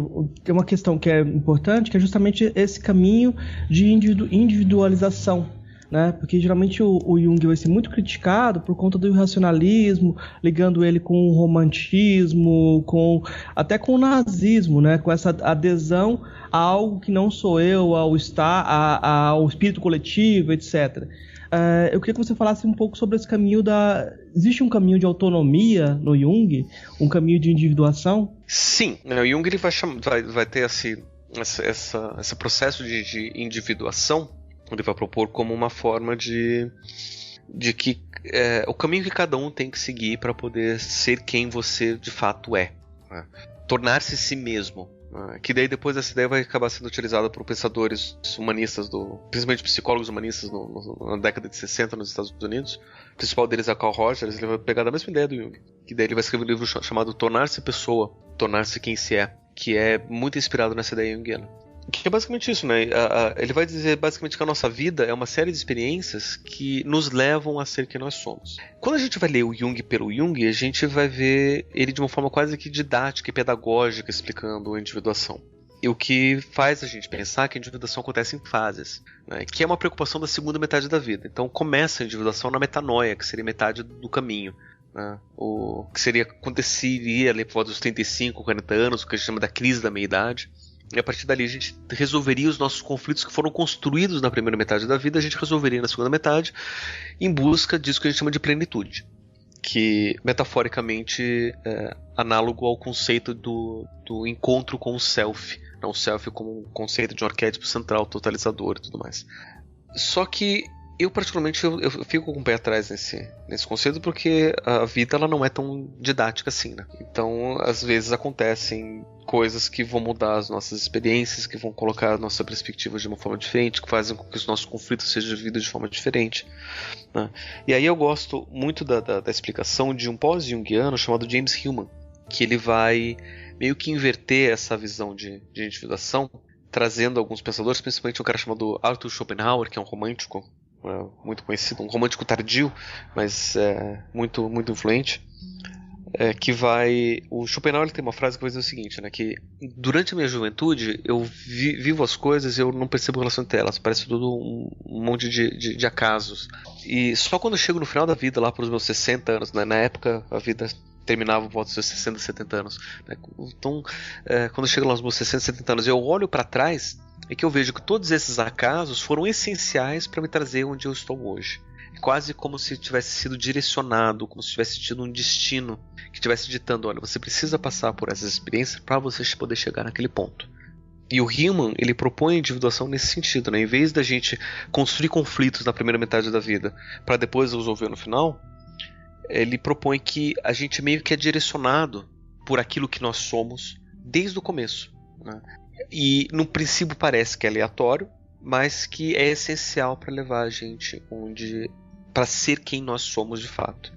tem uma questão que é importante, que é justamente esse caminho de individualização, né? Porque geralmente o Jung vai ser muito criticado por conta do irracionalismo, ligando ele com o romantismo, até com o nazismo, né? Com essa adesão a algo que não sou eu, ao espírito coletivo, etc. Eu queria que você falasse um pouco sobre esse caminho Existe um caminho de autonomia no Jung? Um caminho de individuação? Sim, o Jung ele vai ter esse processo de individuação, ele vai propor como uma forma de que o caminho que cada um tem que seguir para poder ser quem você de fato é, né? Tornar-se si mesmo. Que daí depois essa ideia vai acabar sendo utilizada por pensadores humanistas, principalmente psicólogos humanistas na década de 60 nos Estados Unidos. O principal deles é Carl Rogers. Ele vai pegar da mesma ideia do Jung, que daí ele vai escrever um livro chamado Tornar-se Pessoa, Tornar-se Quem Se É, que é muito inspirado nessa ideia junguiana. Que é basicamente isso, né? Ele vai dizer basicamente que a nossa vida é uma série de experiências que nos levam a ser quem nós somos. Quando a gente vai ler o Jung pelo Jung, a gente vai ver ele de uma forma quase que didática e pedagógica, explicando a individuação. E o que faz a gente pensar que a individuação acontece em fases, né? Que é uma preocupação da segunda metade da vida. Então começa a individuação na metanoia, que seria metade do caminho. Né? O que aconteceria ali por volta dos 35, 40 anos, o que a gente chama da crise da meia-idade. E a partir dali a gente resolveria os nossos conflitos que foram construídos na primeira metade da vida, a gente resolveria na segunda metade, em busca disso que a gente chama de plenitude, que metaforicamente é análogo ao conceito do encontro com o self, não o self como um conceito de um arquétipo central, totalizador e tudo mais. Só que eu particularmente eu fico com o pé atrás nesse conceito, porque a vida ela não é tão didática assim, né? Então às vezes acontecem coisas que vão mudar as nossas experiências, que vão colocar a nossa perspectiva de uma forma diferente, que fazem com que os nossos conflitos sejam vividos de forma diferente, né? E aí eu gosto muito da explicação de um pós-junguiano chamado James Hillman, que ele vai meio que inverter essa visão de individuação, trazendo alguns pensadores, principalmente um cara chamado Arthur Schopenhauer, que é um romântico muito conhecido, um romântico tardio, mas muito, muito influente. O Schopenhauer tem uma frase que vai dizer o seguinte, né, que durante a minha juventude eu vivo as coisas e eu não percebo relação entre elas, parece tudo um monte de acasos, e só quando eu chego no final da vida, lá para os meus 60 anos, né, na época a vida terminava por volta dos seus 60, 70 anos, né, então quando eu chego lá aos meus 60, 70 anos eu olho para trás, é que eu vejo que todos esses acasos foram essenciais para me trazer onde eu estou hoje. Quase como se tivesse sido direcionado, como se tivesse tido um destino que estivesse ditando, olha, você precisa passar por essas experiências para você poder chegar naquele ponto. E o Hillman, ele propõe a individuação nesse sentido, né? Em vez da gente construir conflitos na primeira metade da vida para depois resolver no final, ele propõe que a gente meio que é direcionado por aquilo que nós somos desde o começo, né? E no princípio parece que é aleatório, mas que é essencial para levar a gente para ser quem nós somos de fato.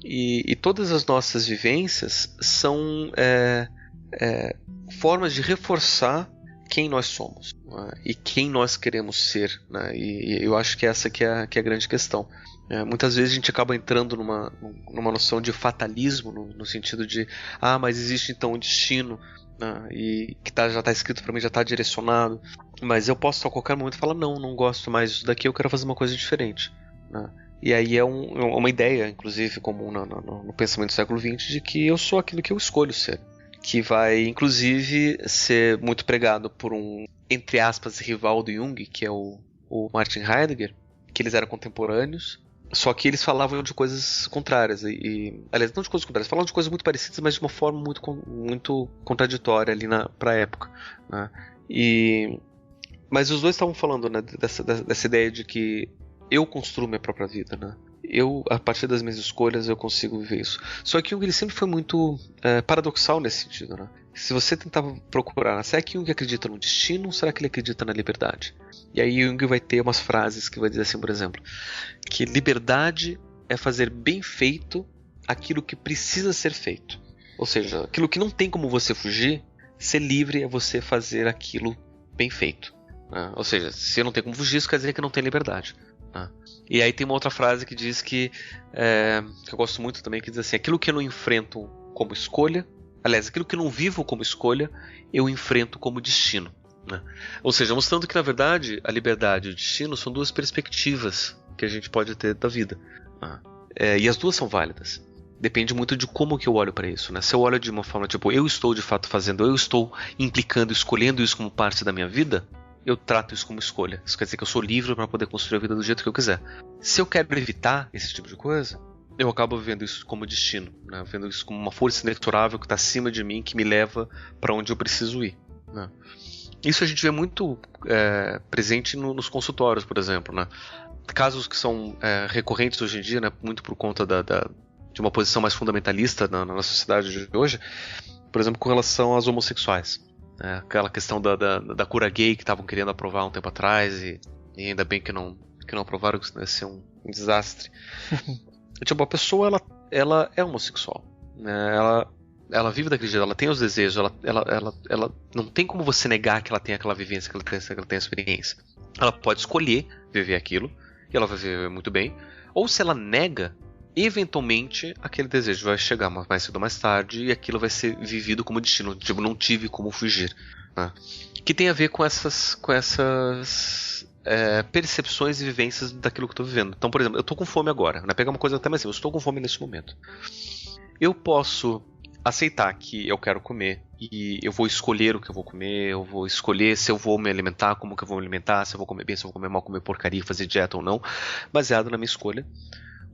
E todas as nossas vivências são formas de reforçar quem nós somos, né? E quem nós queremos ser, né? E eu acho que essa que é a grande questão. Muitas vezes a gente acaba entrando numa noção de fatalismo, no sentido de mas existe então um destino, né? E que já está escrito para mim, já está direcionado, mas eu posso a qualquer momento falar não gosto mais disso daqui, eu quero fazer uma coisa diferente, né? E aí é uma ideia, inclusive, comum no pensamento do século XX, de que eu sou aquilo que eu escolho ser. Que vai, inclusive, ser muito pregado por um, entre aspas, rival do Jung, que é o Martin Heidegger, que eles eram contemporâneos, só que eles falavam de coisas contrárias. Aliás, não de coisas contrárias, falavam de coisas muito parecidas, mas de uma forma muito contraditória ali para a época, né? Mas os dois estavam falando, né, dessa ideia de que eu construo minha própria vida, né? A partir das minhas escolhas, eu consigo viver isso. Só que Jung ele sempre foi muito paradoxal nesse sentido, né? Se você tentava procurar, será que Jung acredita no destino ou será que ele acredita na liberdade? E aí Jung vai ter umas frases que vai dizer assim, por exemplo, que liberdade é fazer bem feito aquilo que precisa ser feito. Ou seja, aquilo que não tem como você fugir, ser livre é você fazer aquilo bem feito, né? Ou seja, se não tem como fugir, isso quer dizer que não tem liberdade. E aí tem uma outra frase que diz que eu gosto muito também, que diz assim: aquilo que eu não enfrento como escolha, aliás, aquilo que eu não vivo como escolha, eu enfrento como destino, né? Ou seja, mostrando que na verdade a liberdade e o destino são duas perspectivas que a gente pode ter da vida, né? E as duas são válidas. Depende muito de como que eu olho para isso, né? Se eu olho de uma forma tipo, eu estou de fato fazendo, eu estou implicando, escolhendo isso como parte da minha vida, eu trato isso como escolha. Isso quer dizer que eu sou livre para poder construir a vida do jeito que eu quiser. Se eu quero evitar esse tipo de coisa, eu acabo vendo isso como destino, né? Vendo isso como uma força inexorável que está acima de mim, que me leva para onde eu preciso ir, né? Isso a gente vê muito presente nos consultórios, por exemplo, né? Casos que são recorrentes hoje em dia, né? Muito por conta de uma posição mais fundamentalista na sociedade de hoje, por exemplo, com relação aos homossexuais. Aquela questão da cura gay que estavam querendo aprovar um tempo atrás e ainda bem que não aprovaram, que isso ia ser um desastre. Tipo, a pessoa ela é homossexual, né? Ela vive daquele jeito, ela tem os desejos, ela não tem como você negar que ela tem aquela vivência, que ela tem a experiência. Ela pode escolher viver aquilo e ela vai viver muito bem, ou se ela nega, eventualmente aquele desejo vai chegar mais cedo ou mais tarde e aquilo vai ser vivido como destino, tipo, não tive como fugir, né? Que tem a ver com essas percepções e vivências daquilo que eu estou vivendo. Então, por exemplo, eu estou com fome agora, né? Pegar uma coisa até mais simples, eu estou com fome nesse momento. Eu posso aceitar que eu quero comer e eu vou escolher o que eu vou comer, eu vou escolher se eu vou me alimentar, como que eu vou me alimentar, se eu vou comer bem, se eu vou comer mal, comer porcaria, fazer dieta ou não, baseado na minha escolha.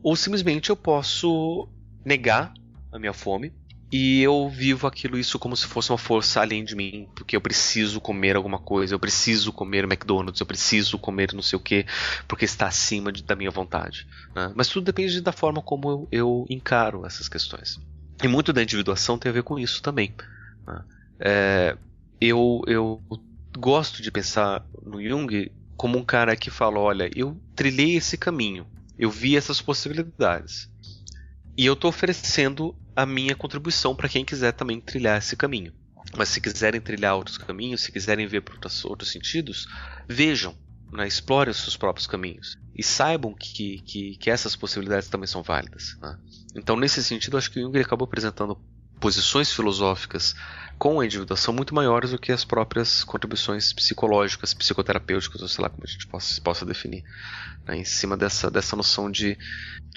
Ou simplesmente eu posso negar a minha fome e eu vivo isso como se fosse uma força além de mim, porque eu preciso comer alguma coisa, eu preciso comer McDonald's, eu preciso comer não sei o que, porque está acima da minha vontade, né? Mas tudo depende da forma como eu encaro essas questões. E muito da individuação tem a ver com isso também, né? Eu gosto de pensar no Jung como um cara que fala, olha, eu trilhei esse caminho, eu vi essas possibilidades e eu estou oferecendo a minha contribuição para quem quiser também trilhar esse caminho. Mas se quiserem trilhar outros caminhos, se quiserem ver por outros sentidos, vejam, né? Explorem os seus próprios caminhos e saibam que essas possibilidades também são válidas, né? Então, nesse sentido, acho que o Jung acabou apresentando posições filosóficas com a individuação muito maiores do que as próprias contribuições psicológicas, psicoterapêuticas, ou sei lá como a gente possa definir, né? Em cima dessa noção de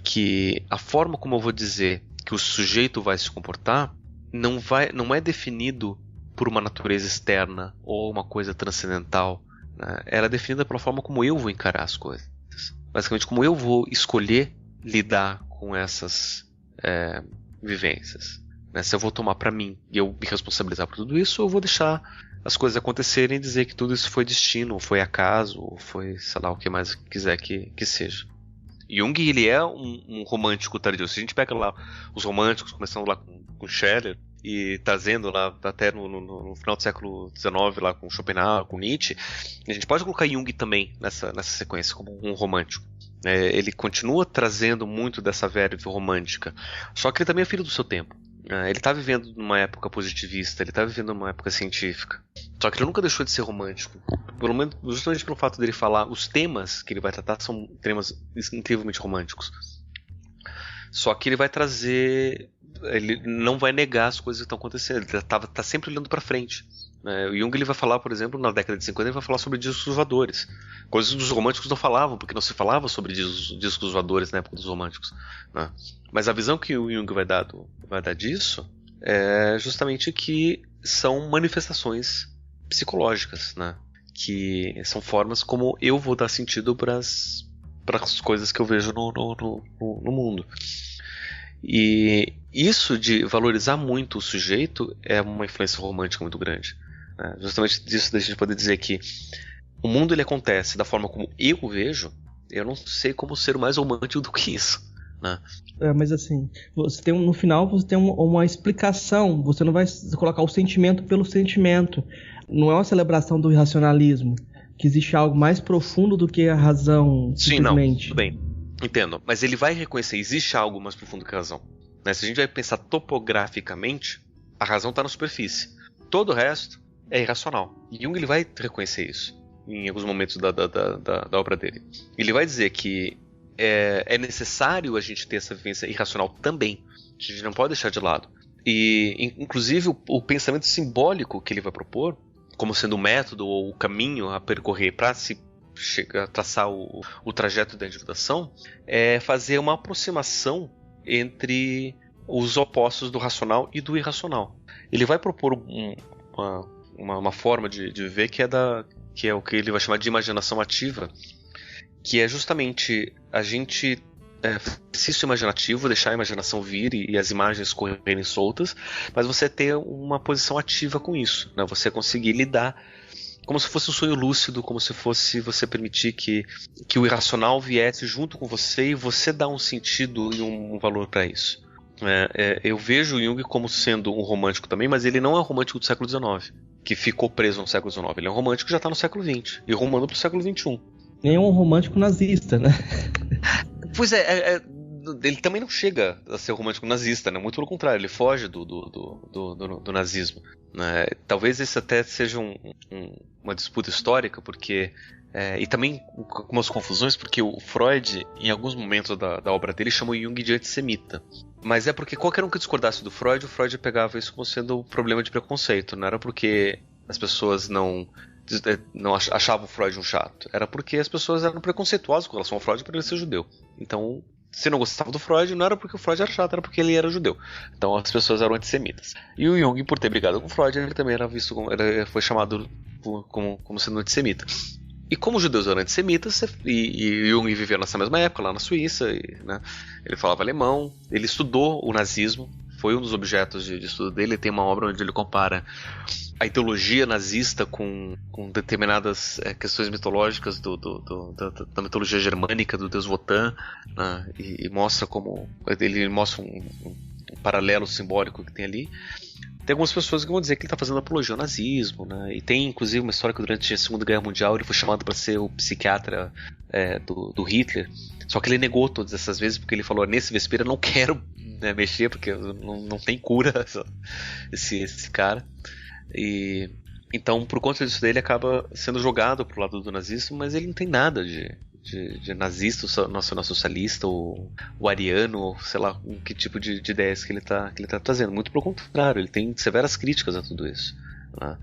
que a forma como eu vou dizer que o sujeito vai se comportar não é definido por uma natureza externa ou uma coisa transcendental, né? Ela é definida pela forma como eu vou encarar as coisas. Basicamente, como eu vou escolher lidar com essas vivências, né? Se eu vou tomar para mim e eu me responsabilizar por tudo isso, ou eu vou deixar as coisas acontecerem e dizer que tudo isso foi destino, ou foi acaso, ou foi, sei lá, o que mais quiser que seja. Jung, ele é um romântico tardio. Se a gente pega lá os românticos, começando lá com Scherer, e trazendo lá até no final do século XIX lá com Schopenhauer, com Nietzsche, a gente pode colocar Jung também nessa sequência como um romântico. Ele continua trazendo muito dessa verve romântica, só que ele também é filho do seu tempo. Ele está vivendo numa época positivista, ele está vivendo numa época científica, só que ele nunca deixou de ser romântico, pelo menos justamente pelo fato dele falar, os temas que ele vai tratar são temas incrivelmente românticos. Só que ele vai trazer, ele não vai negar as coisas que estão acontecendo, ele tá sempre olhando para frente. O Jung ele vai falar, por exemplo, na década de 50, ele vai falar sobre discos voadores. Coisas que os românticos não falavam, porque não se falava sobre discos voadores na época dos românticos. Né? Mas a visão que o Jung vai dar disso é justamente que são manifestações psicológicas, né? Que são formas como eu vou dar sentido para as coisas que eu vejo no mundo. E isso de valorizar muito o sujeito é uma influência romântica muito grande. Justamente disso da gente poder dizer que o mundo ele acontece da forma como eu vejo, eu não sei como ser mais romântico do que isso. Né? Mas assim, no final você tem uma explicação, você não vai colocar o sentimento pelo sentimento. Não é uma celebração do irracionalismo, que existe algo mais profundo do que a razão, simplesmente. Sim, não, tudo bem, entendo. Mas ele vai reconhecer, existe algo mais profundo que a razão. Né? Se a gente vai pensar topograficamente, a razão está na superfície. Todo o resto é irracional. E Jung ele vai reconhecer isso em alguns momentos da obra dele. Ele vai dizer que é necessário a gente ter essa vivência irracional também. A gente não pode deixar de lado. E, inclusive, o pensamento simbólico que ele vai propor, como sendo o método ou o caminho a percorrer para se chegar a traçar o trajeto da individuação, é fazer uma aproximação entre os opostos do racional e do irracional. Ele vai propor uma forma de viver que é o que ele vai chamar de imaginação ativa, que é justamente a gente exercício imaginativo, deixar a imaginação vir e as imagens correrem soltas, mas você ter uma posição ativa com isso, né? Você conseguir lidar como se fosse um sonho lúcido, como se fosse você permitir que o irracional viesse junto com você e você dar um sentido e um valor para isso. Eu vejo o Jung como sendo um romântico também, mas ele não é um romântico do século XIX, que ficou preso no século XIX. Ele é um romântico que já está no século XX e rumando para o século XXI. Nem um romântico nazista, né? Pois ele também não chega a ser romântico nazista, né? Muito pelo contrário, ele foge do nazismo. Né? Talvez esse até seja uma disputa histórica, porque e também com umas confusões, porque o Freud, em alguns momentos da obra dele, chamou Jung de antissemita. Mas é porque qualquer um que discordasse do Freud, o Freud pegava isso como sendo um problema de preconceito. Não era porque as pessoas não achavam o Freud um chato. Era porque as pessoas eram preconceituosas com relação ao Freud por ele ser judeu. Então, se não gostava do Freud, não era porque o Freud era chato, era porque ele era judeu. Então as pessoas eram antissemitas. E o Jung, por ter brigado com o Freud, ele também era visto foi chamado como sendo antissemita. E como os judeus eram antissemitas, e Jung vivia nessa mesma época, lá na Suíça, né, ele falava alemão, ele estudou o nazismo, foi um dos objetos de estudo dele. Tem uma obra onde ele compara a ideologia nazista com determinadas questões mitológicas da mitologia germânica, do deus Wotan, né, e mostra como ele mostra um paralelo simbólico que tem ali. Tem algumas pessoas que vão dizer que ele está fazendo apologia ao nazismo, né? E tem inclusive uma história que durante a Segunda Guerra Mundial ele foi chamado para ser o psiquiatra do Hitler, só que ele negou todas essas vezes porque ele falou: nesse vespeiro eu não quero mexer porque não tem cura esse cara. E então, por conta disso dele, acaba sendo jogado pro lado do nazismo, mas ele não tem nada de nazista, nacionalsocialista, ou ariano, ou sei lá, que tipo de ideias que ele tá trazendo. Muito pelo contrário, ele tem severas críticas a tudo isso. Né?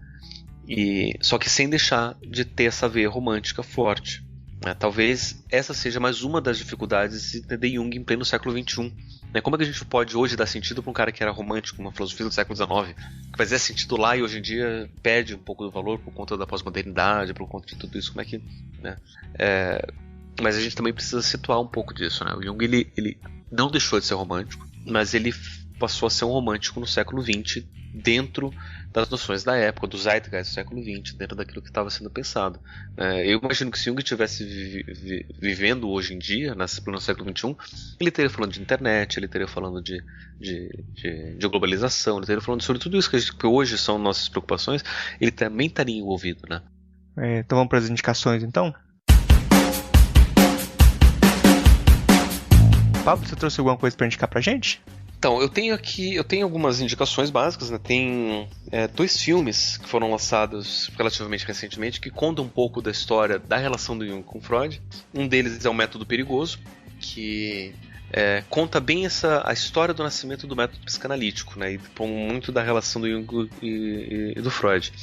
Só que sem deixar de ter essa veia romântica forte. Né? Talvez essa seja mais uma das dificuldades de entender Jung em pleno século XXI. Né? Como é que a gente pode hoje dar sentido para um cara que era romântico, uma filosofia do século XIX, que fazia sentido lá e hoje em dia perde um pouco do valor por conta da pós-modernidade, por conta de tudo isso? Como é que... Né? Mas a gente também precisa situar um pouco disso, né? O Jung ele não deixou de ser romântico, mas ele passou a ser um romântico no século XX, dentro das noções da época, do Zeitgeist do século XX, dentro daquilo que estava sendo pensado. Eu imagino que se Jung estivesse vivendo hoje em dia, no século XXI, ele teria falando de internet, ele teria falando de globalização, ele teria falando sobre tudo isso que hoje são nossas preocupações, ele também estaria envolvido, né? Então vamos para as indicações, então? Pablo, você trouxe alguma coisa para indicar pra gente? Então, eu tenho algumas indicações básicas, né? Tem 2 filmes que foram lançados relativamente recentemente que contam um pouco da história da relação do Jung com Freud. Um deles é o Método Perigoso, que conta bem a história do nascimento do método psicanalítico, né? E muito da relação do Jung e do Freud.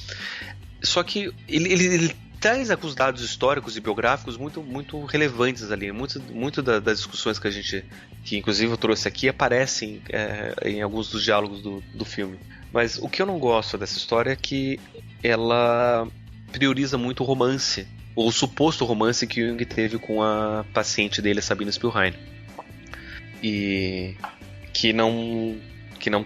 Só que ele traz alguns dados históricos e biográficos muito, muito relevantes ali. Muito das discussões que inclusive eu trouxe aqui, aparecem em alguns dos diálogos do filme. Mas o que eu não gosto dessa história é que ela prioriza muito o romance, ou o suposto romance que Jung teve com a paciente dele, a Sabine Spielrein. E que não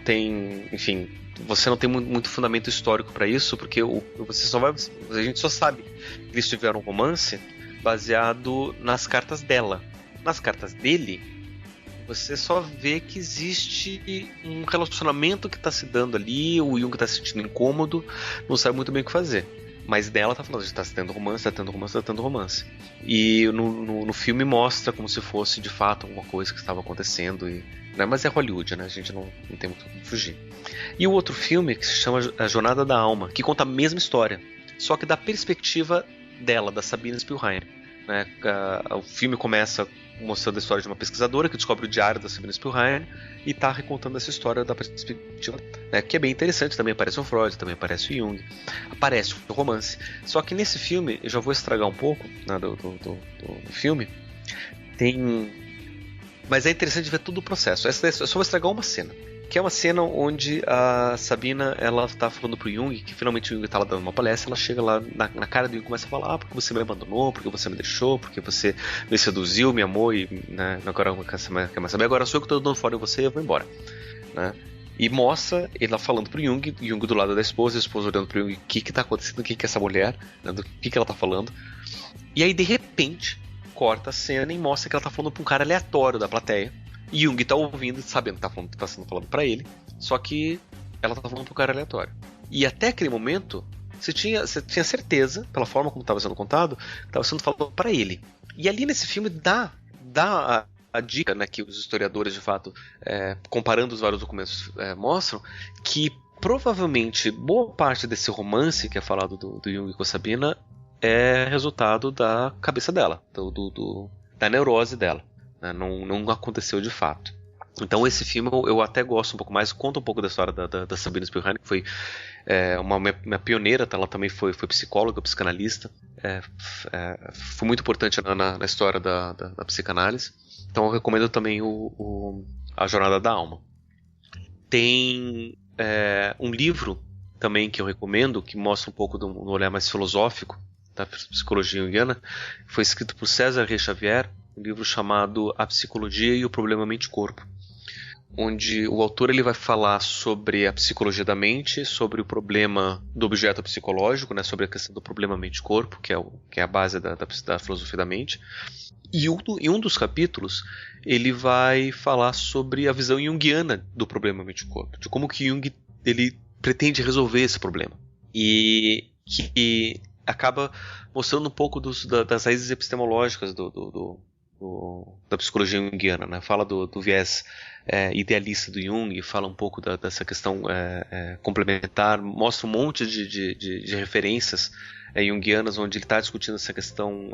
tem, enfim, você não tem muito fundamento histórico para isso, porque a gente só sabe que eles tiveram um romance baseado nas cartas dela. Nas cartas dele, você só vê que existe um relacionamento que está se dando ali, o Jung está se sentindo incômodo, não sabe muito bem o que fazer. Mas dela tá falando, a gente tá tendo romance. E no filme mostra como se fosse de fato alguma coisa que estava acontecendo, né? Mas é Hollywood, né? A gente não tem muito como fugir. E o outro filme que se chama A Jornada da Alma, que conta a mesma história, só que da perspectiva dela, da Sabine Spielrein, né? O filme começa mostrando a história de uma pesquisadora que descobre o diário da Sabine Spielrein e está recontando essa história da perspectiva, né, que é bem interessante. Também aparece o Freud, também aparece o Jung, aparece o romance. Só que nesse filme, eu já vou estragar um pouco, né, do filme, mas é interessante ver todo o processo. Eu só vou estragar uma cena, que é uma cena onde a Sabina, ela tá falando pro Jung, que finalmente o Jung tá lá dando uma palestra, ela chega lá na cara do Jung e começa a falar: porque você me abandonou, porque você me deixou, porque você me seduziu, me amou e, né, agora não quer mais saber, agora sou eu que tô dando fora de você e eu vou embora, né? E mostra ele falando pro Jung, Jung do lado da esposa, a esposa olhando pro Jung, o que tá acontecendo, o que é essa mulher, né, do que ela tá falando. E aí de repente corta a cena e mostra que ela tá falando pra um cara aleatório da plateia. E Jung tá ouvindo, sabendo que tá sendo falado pra ele, só que ela tá falando pro cara aleatório. E até aquele momento, você tinha certeza, pela forma como estava sendo contado, que estava sendo falado pra ele. E ali nesse filme dá a dica, né, que os historiadores, de fato, comparando os vários documentos, mostram, que provavelmente boa parte desse romance que é falado do Jung com a Sabina é resultado da cabeça dela, da neurose dela. Não aconteceu de fato. Então esse filme eu até gosto um pouco mais, conta um pouco da história da Sabine Spielrein, que foi uma pioneira, ela também foi psicóloga, psicanalista, foi muito importante na história da psicanálise. Então eu recomendo também A Jornada da Alma. Tem um livro também que eu recomendo, que mostra um pouco do olhar mais filosófico da psicologia junguiana, foi escrito por César Reis Xavier, um livro chamado A Psicologia e o Problema Mente-Corpo, onde o autor ele vai falar sobre a psicologia da mente, sobre o problema do objeto psicológico, né, sobre a questão do problema mente-corpo, que é a base da filosofia da mente. E em um dos capítulos ele vai falar sobre a visão junguiana do problema mente-corpo, de como que Jung ele pretende resolver esse problema. E que acaba mostrando um pouco das raízes epistemológicas da psicologia junguiana, né? Fala do viés idealista do Jung, fala um pouco dessa questão complementar, mostra um monte de referências junguianas, onde ele está discutindo essa questão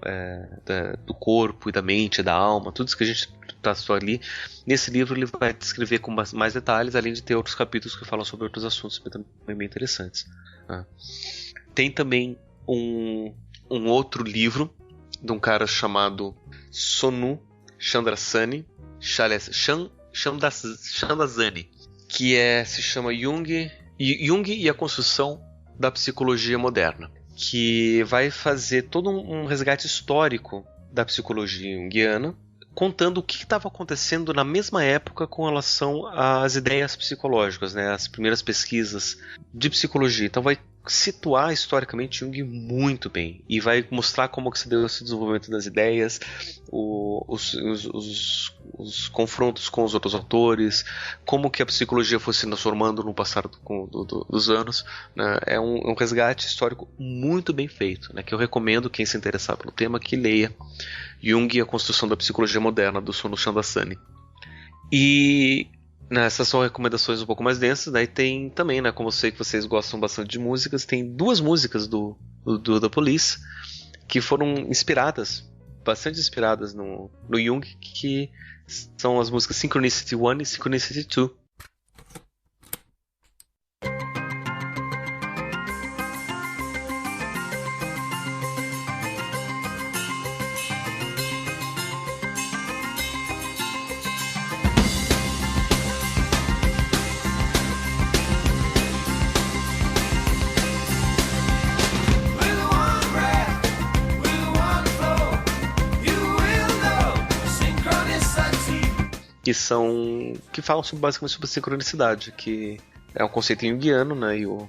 do corpo e da mente, da alma, tudo isso que a gente tratou ali. Nesse livro ele vai descrever com mais detalhes, além de ter outros capítulos que falam sobre outros assuntos também bem interessantes, né? Tem também um outro livro de um cara chamado Sonu Chandrasani, que se chama Jung e a Construção da Psicologia Moderna, que vai fazer todo um resgate histórico da psicologia junguiana, contando o que estava acontecendo na mesma época com relação às ideias psicológicas, né, as primeiras pesquisas de psicologia. Então vai situar historicamente Jung muito bem e vai mostrar como que se deu esse desenvolvimento das ideias, os confrontos com os outros autores, como que a psicologia foi se transformando no passar dos anos, né? É um resgate histórico muito bem feito, né, que eu recomendo quem se interessar pelo tema que leia Jung e a Construção da Psicologia Moderna, do Sonu Chandrasani. E essas são recomendações um pouco mais densas. Daí tem também, né, como eu sei que vocês gostam bastante de músicas, tem 2 músicas do The Police que foram bastante inspiradas no Jung, que são as músicas Synchronicity 1 e Synchronicity 2. Que falam basicamente sobre sincronicidade, que é um conceito junguiano, né? E o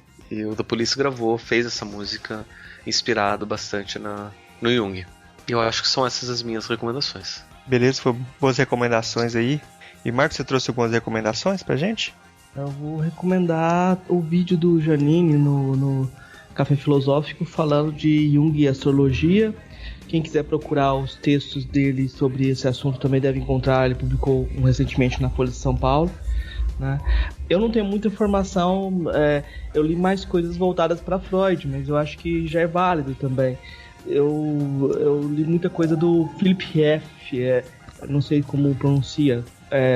The Police fez essa música inspirado bastante no Jung. E eu acho que são essas as minhas recomendações. Beleza, foram boas recomendações aí. E Marcos, você trouxe algumas recomendações pra gente? Eu vou recomendar o vídeo do Janine no Café Filosófico falando de Jung e astrologia. Quem quiser procurar os textos dele sobre esse assunto também deve encontrar. Ele publicou recentemente na Folha de São Paulo, né? Eu não tenho muita informação, eu li mais coisas voltadas para Freud, mas eu acho que já é válido também. Eu li muita coisa do Philip F., não sei como pronuncia,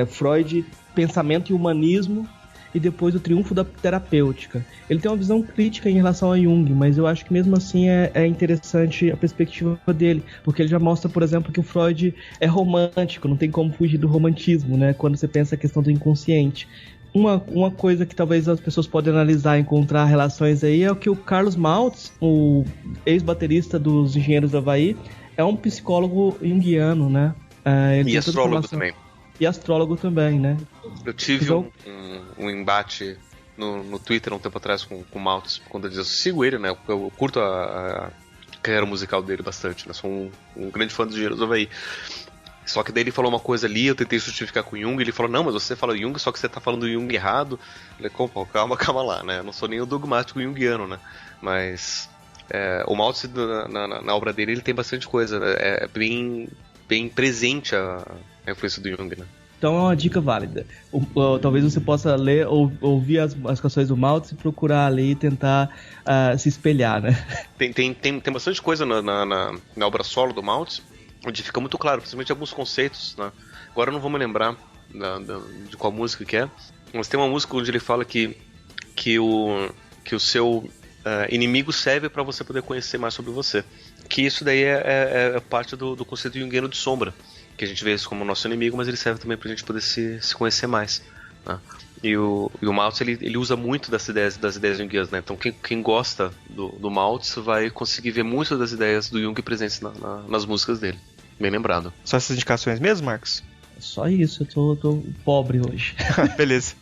Freud, Pensamento e Humanismo, e depois o Triunfo da Terapêutica. Ele tem uma visão crítica em relação a Jung, mas eu acho que mesmo assim é interessante a perspectiva dele, porque ele já mostra, por exemplo, que o Freud é romântico, não tem como fugir do romantismo, né, quando você pensa a questão do inconsciente. Uma coisa que talvez as pessoas podem analisar e encontrar relações aí é o que o Carlos Maltz, o ex-baterista dos Engenheiros do Havaí, é um psicólogo junguiano, né? E astrólogo também. E astrólogo também, né? Eu tive um embate no Twitter um tempo atrás com o Maltz, quando eu sigo ele, né? Eu curto a carreira musical dele bastante, né? Sou um grande fã dos Engenheiros do Havaí. Só que daí ele falou uma coisa ali, eu tentei justificar com o Jung, ele falou, não, mas você fala Jung, só que você tá falando Jung errado. Eu falei, calma lá, né? Eu não sou nem o dogmático junguiano, né? Mas o Maltz, na obra dele, ele tem bastante coisa, é bem presente a influência do Jung, né? Então é uma dica válida. Talvez você possa ler ou ouvir as canções do Maltz e procurar ali e tentar se espelhar, né? Tem bastante coisa na obra solo do Maltz, onde fica muito claro, principalmente alguns conceitos, né? Agora eu não vou me lembrar de qual música que é, mas tem uma música onde ele fala que o seu inimigo serve para você poder conhecer mais sobre você. Que isso daí é parte do conceito junguiano de sombra, que a gente vê isso como nosso inimigo, mas ele serve também pra gente poder se conhecer mais, né? E o Maltz, ele usa muito das ideias junguianas, né? Então quem gosta do Maltz vai conseguir ver muitas das ideias do Jung presentes nas músicas dele. Bem lembrado. Só essas indicações mesmo, Marcos? Só isso, eu tô pobre hoje. Beleza.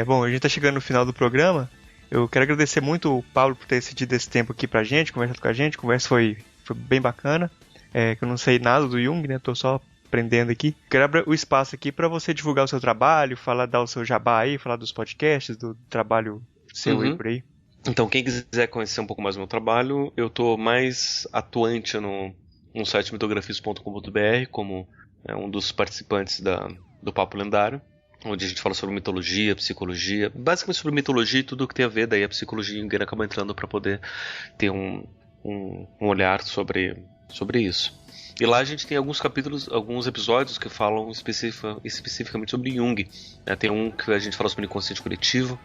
Bom, a gente tá chegando no final do programa. Eu quero agradecer muito o Pablo por ter cedido esse tempo aqui pra gente, conversado com a gente. A conversa foi bem bacana. Que eu não sei nada do Jung, né? Tô só aprendendo aqui. Quero abrir o espaço aqui para você divulgar o seu trabalho, dar o seu jabá aí, falar dos podcasts, do trabalho seu aí por aí. Então, quem quiser conhecer um pouco mais do meu trabalho, eu tô mais atuante no site mitografias.com.br como um dos participantes do Papo Lendário, onde a gente fala sobre mitologia, psicologia, basicamente sobre mitologia e tudo o que tem a ver, daí a psicologia junguiana acaba entrando para poder ter um olhar sobre isso. E lá a gente tem alguns episódios que falam especificamente sobre Jung. Tem um que a gente fala sobre o inconsciente coletivo,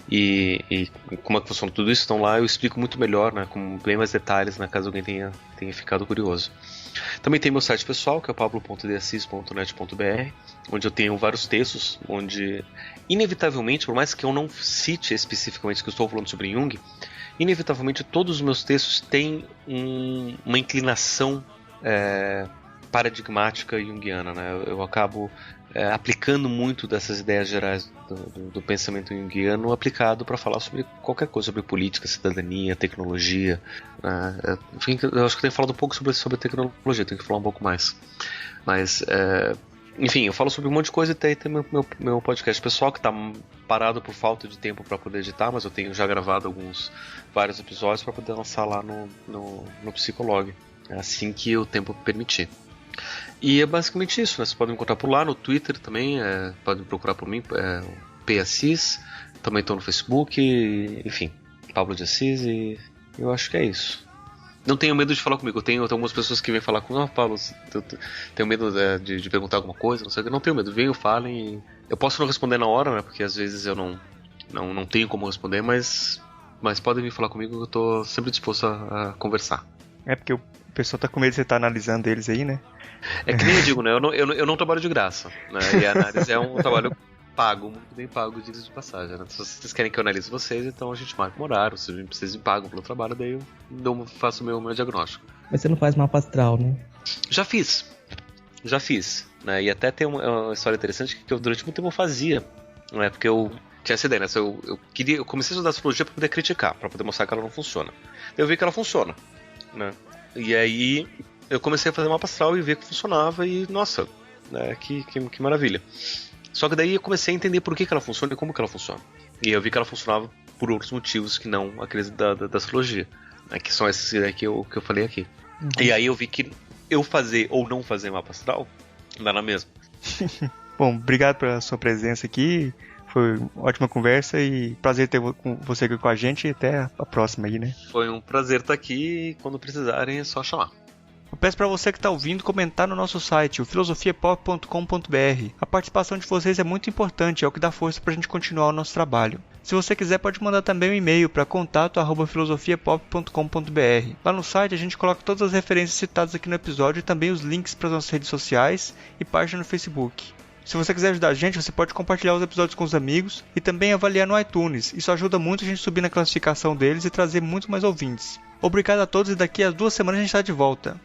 e como é que funciona tudo isso. Então lá eu explico muito melhor, né, com bem mais detalhes, né, caso alguém tenha ficado curioso. Também tem meu site pessoal, que é pablo.deassis.net.br, onde eu tenho vários textos, onde inevitavelmente, por mais que eu não cite especificamente que eu estou falando sobre Jung, inevitavelmente todos os meus textos têm uma inclinação paradigmática junguiana, né? Eu acabo aplicando muito dessas ideias gerais do pensamento junguiano aplicado para falar sobre qualquer coisa, sobre política, cidadania, tecnologia, né? Enfim, eu acho que eu tenho falado um pouco sobre tecnologia, tenho que falar um pouco mais. Mas, enfim, eu falo sobre um monte de coisa e tem meu podcast pessoal que está parado por falta de tempo para poder editar, mas eu tenho já gravado vários episódios para poder lançar lá no Psicolog, assim que o tempo permitir. E é basicamente isso, né? Você pode me encontrar por lá, no Twitter também, pode procurar por mim, P.Assis, também estou no Facebook, enfim, Pablo de Assis, e eu acho que é isso. Não tenho medo de falar comigo, eu tenho algumas pessoas que vêm falar comigo, Paulo, tenho medo de perguntar alguma coisa, não sei o que, não tenho medo, venham, falem, eu posso não responder na hora, né? Porque às vezes eu não tenho como responder, mas podem vir falar comigo, eu estou sempre disposto a conversar. É porque o pessoal tá com medo de você estar analisando eles aí, né? É que nem eu digo, né? Eu não trabalho de graça, né? E a análise é um trabalho pago, muito bem pago, diga-se de passagem, né? Se vocês querem que eu analise vocês, então a gente marca um horário. Se vocês me pagam pelo trabalho, daí eu faço o meu diagnóstico. Mas você não faz mapa astral, né? Já fiz, né? E até tem uma história interessante que eu durante muito tempo eu fazia, né? Porque eu tinha essa ideia, né? Eu comecei a estudar astrologia para poder criticar, para poder mostrar que ela não funciona. Eu vi que ela funciona, né? E aí eu comecei a fazer mapa astral e ver que funcionava e, nossa, né, que maravilha. Só que daí eu comecei a entender por que ela funciona e como que ela funciona. E eu vi que ela funcionava por outros motivos que não aqueles da astrologia, né, que são esses que eu falei aqui. Uhum. E aí eu vi que eu fazer ou não fazer mapa astral dá na mesma. Bom, obrigado pela sua presença aqui. Foi uma ótima conversa e prazer ter você aqui com a gente e até a próxima aí, né? Foi um prazer estar aqui e quando precisarem é só chamar. Eu peço para você que está ouvindo comentar no nosso site, o filosofiapop.com.br. A participação de vocês é muito importante, é o que dá força para a gente continuar o nosso trabalho. Se você quiser, pode mandar também um e-mail para contato@filosofiapop.com.br. Lá no site a gente coloca todas as referências citadas aqui no episódio e também os links para as nossas redes sociais e página no Facebook. Se você quiser ajudar a gente, você pode compartilhar os episódios com os amigos e também avaliar no iTunes. Isso ajuda muito a gente subir na classificação deles e trazer muito mais ouvintes. Obrigado a todos e daqui a 2 semanas a gente está de volta.